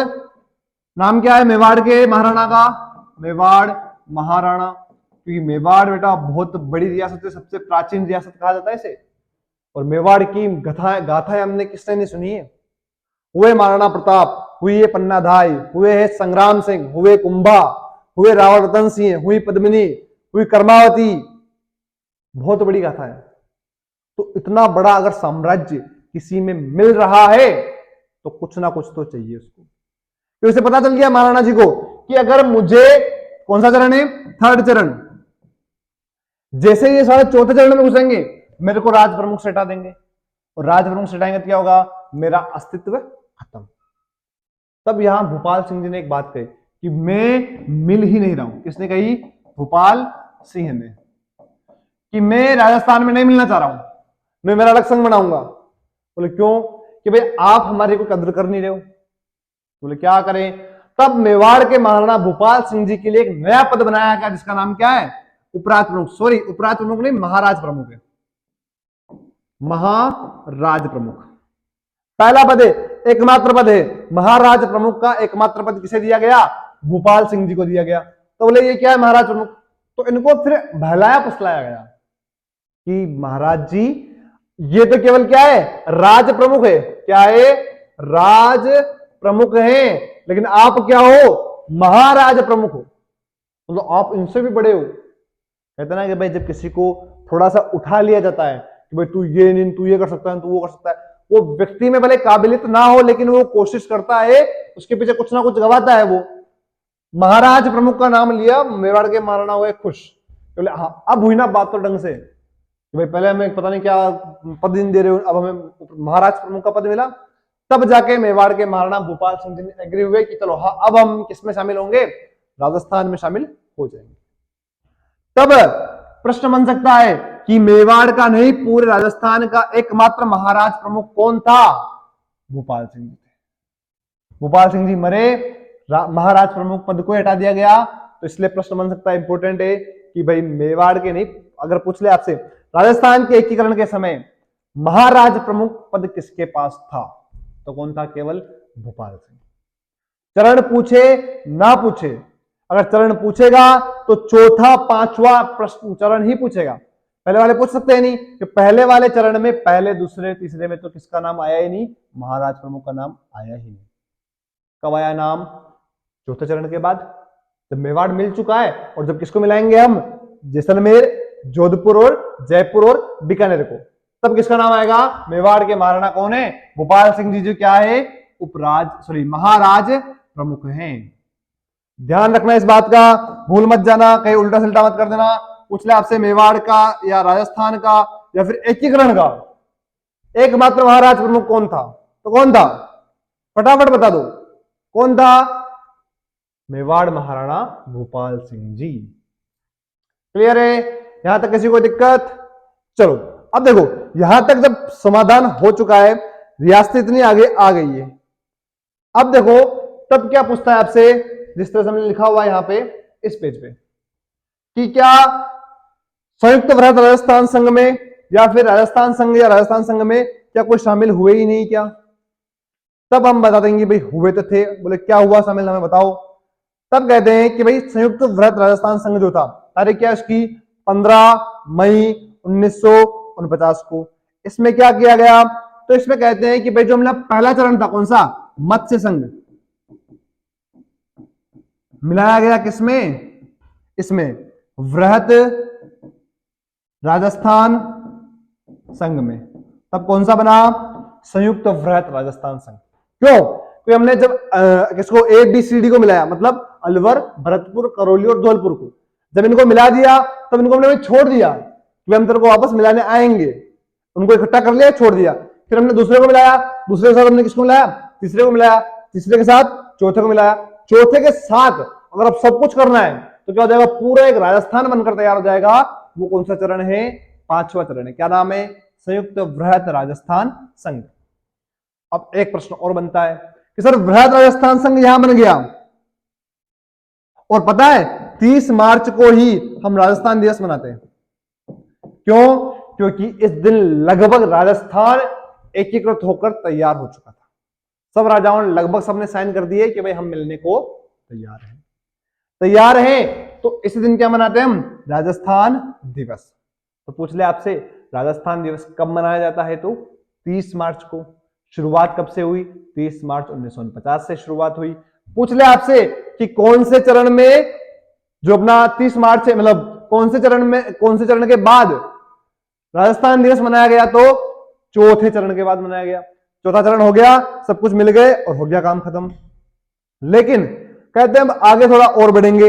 नाम क्या है मेवाड़ के महाराणा का? मेवाड़ महाराणा। क्योंकि मेवाड़ बेटा बहुत बड़ी रियासत है, सबसे प्राचीन रियासत कहा जाता है इसे। और मेवाड़ की गाथाएं हमने किसने नहीं सुनी है? हुए महाराणा प्रताप, हुई है पन्नाधाय, हुए है संग्राम सिंह, हुए कुंभा, हुए रावण रतन सिंह, हुई पद्मिनी, हुई कर्मावती। बहुत बड़ी गाथा है। तो इतना बड़ा अगर साम्राज्य किसी में मिल रहा है तो कुछ ना कुछ तो चाहिए उसको। तो इसे पता चल गया महाराणा जी को कि अगर मुझे, कौन सा चरण है? थर्ड चरण। जैसे ये सारे चौथे चरण में घुसेंगे, मेरे को राज प्रमुख से हटा देंगे, और राज प्रमुख से हटाएंगे तो क्या होगा? मेरा अस्तित्व खत्म। तब यहां भूपाल सिंह जी ने एक बात कही कि मैं मिल ही नहीं रहा हूं। किसने कही? भूपाल सिंह ने, कि मैं राजस्थान में नहीं मिलना चाह रहा हूं, मैं मेरा अलग संघ बनाऊंगा। बोले क्यों? कि भाई आप हमारी को कदर कर नहीं रहे हो। बोले क्या करें? तब मेवाड़ के महाराणा भूपाल सिंह जी के लिए एक नया पद बनाया गया, जिसका नाम क्या है? उपराज प्रमुख। सॉरी, उपराज प्रमुख नहीं, महाराज प्रमुख है। महाराज प्रमुख पहला पद है, एकमात्र पद है। महाराज प्रमुख का एकमात्र पद किसे दिया गया? भूपाल सिंह जी को दिया गया। तो बोले ये क्या है महाराज प्रमुख? तो इनको फिर बहलाया फुसलाया गया कि महाराज जी ये तो केवल क्या है? राज प्रमुख है। क्या है? राज प्रमुख है। लेकिन आप क्या हो, महाराज प्रमुख हो, मतलब आप इनसे भी बड़े हो। कहते ना कि भाई जब किसी को थोड़ा सा उठा लिया जाता है कि भाई तू ये नहीं, तू ये कर सकता है, तू वो कर सकता है, वो व्यक्ति में भले काबिलियत ना हो लेकिन वो कोशिश करता है, उसके पीछे कुछ ना कुछ गवाता है। वो महाराज प्रमुख का नाम लिया, मेवाड़ के महाराणा हुए खुश, बोले हाँ अब हुई ना बात तो ढंग से कि भाई पहले हमें पता नहीं क्या पद नहीं दे रहे हो, अब हमें महाराज प्रमुख का पद मिला। तब जाके मेवाड़ के महाराणा भूपाल सिंह जी ने एग्री हुए कि चलो हाँ अब हम किसमें शामिल होंगे, राजस्थान में शामिल हो जाएंगे। तब प्रश्न बन सकता है कि मेवाड़ का नहीं पूरे राजस्थान का एकमात्र महाराज प्रमुख कौन था, भूपाल सिंह जी थे। भूपाल सिंह जी मरे, महाराज प्रमुख पद को हटा दिया गया, तो इसलिए प्रश्न बन सकता है, इंपोर्टेंट है कि भाई मेवाड़ के नहीं, अगर पूछ ले आपसे राजस्थान के एकीकरण के समय महाराज प्रमुख पद किसके पास था, तो कौन था, केवल भूपाल सिंह। चरण पूछे ना पूछे, अगर चरण पूछेगा तो चौथा पांचवा प्रश्न चरण ही पूछेगा, पहले वाले पूछ सकते हैं नहीं कि पहले वाले चरण में पहले दूसरे तीसरे में तो किसका नाम आया ही नहीं, महाराज प्रमुख का नाम आया ही नहीं। कब आया नाम, चौथे चरण के बाद, जब मेवाड़ मिल चुका है और जब किसको मिलाएंगे हम, जैसलमेर, जोधपुर और जयपुर और बीकानेर को, तब किसका नाम आएगा, मेवाड़ के महाराणा कौन है, भूपाल सिंह जी जो क्या है, महाराज प्रमुख हैं। ध्यान रखना इस बात का, भूल मत जाना, कहीं उल्टा सिल्टा मत कर देना। पूछ ले आपसे मेवाड़ का या राजस्थान का या फिर एकीकरण का एकमात्र महाराज प्रमुख कौन था, तो कौन था, फटाफट बता दो कौन था, मेवाड़ महाराणा भूपाल सिंह जी। क्लियर है, यहां तक किसी को दिक्कत, चलो अब देखो यहां तक जब समाधान हो चुका है, रियासत इतनी आगे आ गई है, अब देखो तब क्या पूछता है आपसे, जिस तरह से हमने लिखा हुआ है यहां पे इस पेज पे, कि क्या संयुक्त वृहत राजस्थान संघ में या फिर राजस्थान संघ या राजस्थान संघ में क्या कोई शामिल हुए ही नहीं क्या, तब हम बता देंगे भाई हुए तो थे, बोले क्या हुआ शामिल हमें बताओ, तब कहते हैं कि भाई संयुक्त वृहत राजस्थान संघ जो था, तारीख क्या उसकी 15 मई 1949 को, इसमें क्या किया गया, तो इसमें कहते हैं कि भाई जो हमारा पहला चरण था कौन सा, मत्स्य संघ, मिलाया गया किसमें, इसमें वृहत राजस्थान संघ में, तब कौन सा बना, संयुक्त वृहत राजस्थान संघ। क्यों, क्योंकि हमने जब किसको ए बी सी डी को मिलाया, मतलब अलवर, भरतपुर, करौली और धौलपुर को, जब इनको मिला दिया तब इनको हमने छोड़ दिया कि हम तेरे को वापस मिलाने आएंगे, उनको इकट्ठा कर लिया, छोड़ दिया, फिर हमने दूसरे को मिलाया, दूसरे के साथ हमने किसको मिलाया, तीसरे को मिलाया, तीसरे के साथ चौथे को मिलाया, चौथे के साथ अगर अब सब कुछ करना है तो क्या हो जाएगा, पूरा एक राजस्थान बनकर तैयार हो जाएगा। वो कौन सा चरण है, पांचवा चरण है, क्या नाम है, संयुक्त वृहत राजस्थान संघ। अब एक प्रश्न और बनता है कि सर वृहत राजस्थान संघ यहां बन गया और पता है 30 मार्च को ही हम राजस्थान दिवस मनाते हैं, क्यों, क्योंकि इस दिन लगभग राजस्थान एकीकृत होकर तैयार हो चुका था, सब राजाओं ने लगभग सबने साइन कर दिए कि भाई हम मिलने को तैयार हैं, तो इस दिन क्या मनाते हैं हम, राजस्थान दिवस। तो पूछ ले आपसे राजस्थान दिवस कब मनाया जाता है, तो 30 मार्च को। शुरुआत कब से हुई, 30 मार्च 1949 से शुरुआत हुई। पूछ ले आपसे कि कौन से चरण में जो अपना 30 मार्च है, मतलब कौन से चरण में, कौन से चरण के बाद राजस्थान दिवस मनाया गया, तो चौथे चरण के बाद मनाया गया। चौथा चरण हो गया, सब कुछ मिल गए और हो गया काम खत्म। लेकिन कहते हैं हम आगे थोड़ा और बढ़ेंगे,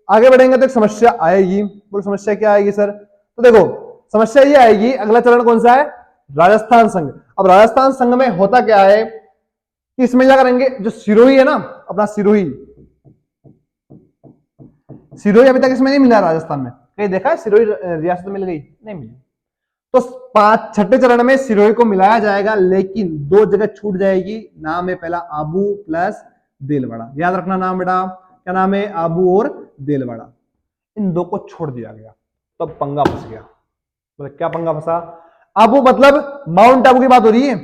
आगे बढ़ेंगे तो एक समस्या आएगी। बोलो समस्या क्या आएगी सर, तो देखो समस्या ये आएगी, अगला चरण कौन सा है, राजस्थान संघ। अब राजस्थान संघ में होता क्या है कि इसमें क्या करेंगे, जो सिरोही है ना, अपना सिरोही अभी तक इसमें नहीं मिला राजस्थान में, कहीं देखा है सिरोही रियासत मिल गई, नहीं मिली, तो छठे चरण में सिरोही को मिलाया जाएगा, लेकिन 2 जगह छूट जाएगी। नाम है पहला आबू प्लस देलवाड़ा, याद रखना नाम बेटा, क्या नाम है, आबू और देलवाड़ा, इन 2 को छोड़ दिया गया, तब तो पंगा फंस गया। बोले क्या पंगा फंसा, आबू मतलब माउंट आबू की बात हो रही है,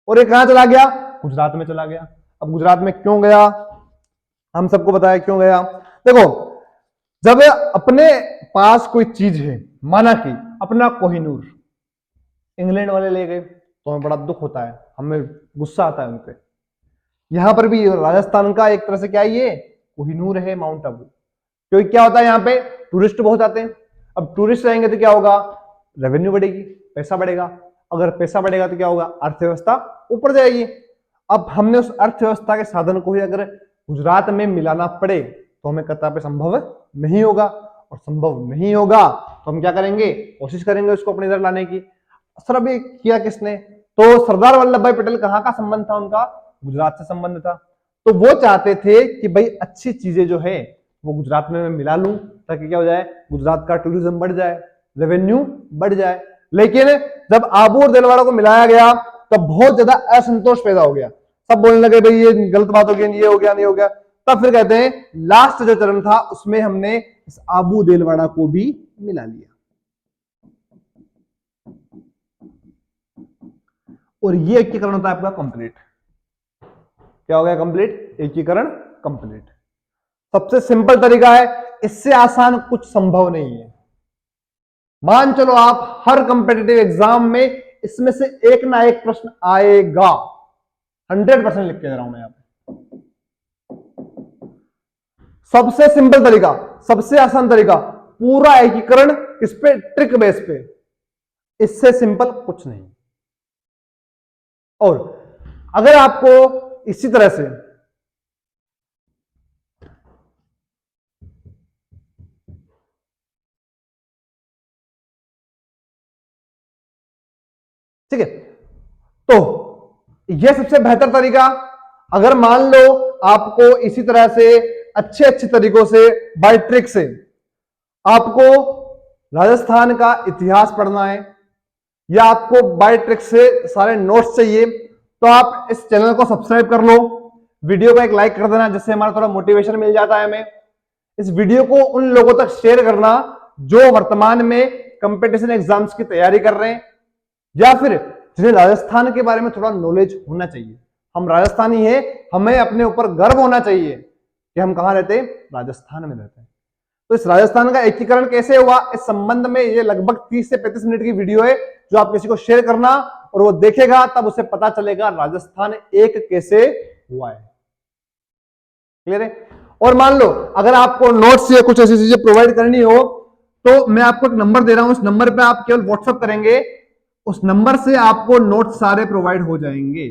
और ये कहां चला गया, गुजरात में चला गया। अब गुजरात में क्यों गया, हम सबको बताया क्यों गया। देखो जब अपने पास कोई चीज है, माना कि अपना कोहिनूर इंग्लैंड वाले ले गए, तो हमें बड़ा दुख होता है, हमें गुस्सा आता है उनपे। यहां पर भी राजस्थान का एक तरह से क्या है, ये कोहिनूर है माउंट आबू। क्योंकि क्या होता है यहाँ पे टूरिस्ट बहुत आते हैं। अब टूरिस्ट रहेंगे तो क्या होगा, रेवेन्यू बढ़ेगी, पैसा बढ़ेगा। अगर पैसा बढ़ेगा तो क्या होगा, अर्थव्यवस्था ऊपर जाएगी। अब हमने उस अर्थव्यवस्था के साधन को ही अगर गुजरात में मिलाना पड़े तो हमें कतई पे संभव नहीं होगा, और संभव नहीं होगा तो हम क्या करेंगे, कोशिश करेंगे उसको अपने इधर लाने की। सर अभी किया किसने, तो सरदार वल्लभ भाई पटेल कहाँ का संबंध था उनका, गुजरात से संबंध था। तो वो चाहते थे कि भाई अच्छी चीजें जो है वो गुजरात में मैं मिला लूं, ताकि क्या हो जाए, गुजरात का टूरिज्म बढ़ जाए, रेवेन्यू बढ़ जाए। लेकिन जब आबू और देलवाड़ा को मिलाया गया तब बहुत ज्यादा असंतोष पैदा हो गया। सब बोलने लगे भाई ये गलत बात हो गई, ये हो गया, नहीं हो गया। तब फिर कहते हैं लास्ट जो चरण था उसमें हमने इस आबू देलवाड़ा को भी मिला लिया, और ये एकीकरण होता है आपका कंप्लीट। क्या हो गया, कंप्लीट एकीकरण, कंप्लीट। सबसे सिंपल तरीका है, इससे आसान कुछ संभव नहीं है। मान चलो आप हर कंपेटिटिव एग्जाम में इसमें से एक ना एक प्रश्न आएगा, 100% लिख के दे रहा हूं मैं यहां पे। सबसे सिंपल तरीका, सबसे आसान तरीका, पूरा एकीकरण किस पे, ट्रिक बेस पे। इससे सिंपल कुछ नहीं। और अगर आपको इसी तरह से ठीक है, तो यह सबसे बेहतर तरीका। अगर मान लो आपको इसी तरह से अच्छे अच्छे तरीकों से बाय ट्रिक से आपको राजस्थान का इतिहास पढ़ना है, या आपको बाय ट्रिक से सारे नोट्स चाहिए, तो आप इस चैनल को सब्सक्राइब कर लो, वीडियो को एक लाइक कर देना, जिससे हमारा थोड़ा मोटिवेशन मिल जाता है हमें। इस वीडियो को उन लोगों तक शेयर करना जो वर्तमान में कंपटीशन एग्जाम्स की तैयारी कर रहे हैं, या फिर जिन्हें राजस्थान के बारे में थोड़ा नॉलेज होना चाहिए। हम राजस्थानी हैं, हमें अपने ऊपर गर्व होना चाहिए कि हम कहां रहते हैं, राजस्थान में रहते हैं। तो इस राजस्थान का एकीकरण कैसे हुआ, इस संबंध में ये लगभग 30 से 35 मिनट की वीडियो है, जो आप किसी को शेयर करना और वो देखेगा, तब उसे पता चलेगा राजस्थान एक कैसे हुआ है। क्लियर है। और मान लो अगर आपको नोट्स या कुछ ऐसी चीजें प्रोवाइड करनी हो, तो मैं आपको एक नंबर दे रहा हूं, उस नंबर पे आप केवल व्हाट्सएप करेंगे, उस नंबर से आपको नोट्स सारे प्रोवाइड हो जाएंगे।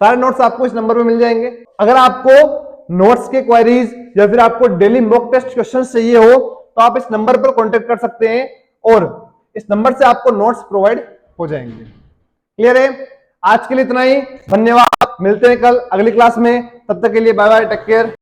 सारे नोट्स आपको इस नंबर पे मिल जाएंगे। अगर आपको नोट्स के क्वेरीज या फिर आपको डेली मॉक टेस्ट क्वेश्चन चाहिए हो, तो आप इस नंबर पर कांटेक्ट कर सकते हैं, और इस नंबर से आपको नोट्स प्रोवाइड हो जाएंगे। क्लियर है। आज के लिए इतना ही, धन्यवाद। मिलते हैं कल अगली क्लास में, तब तक के लिए बाय बाय, टेक केयर।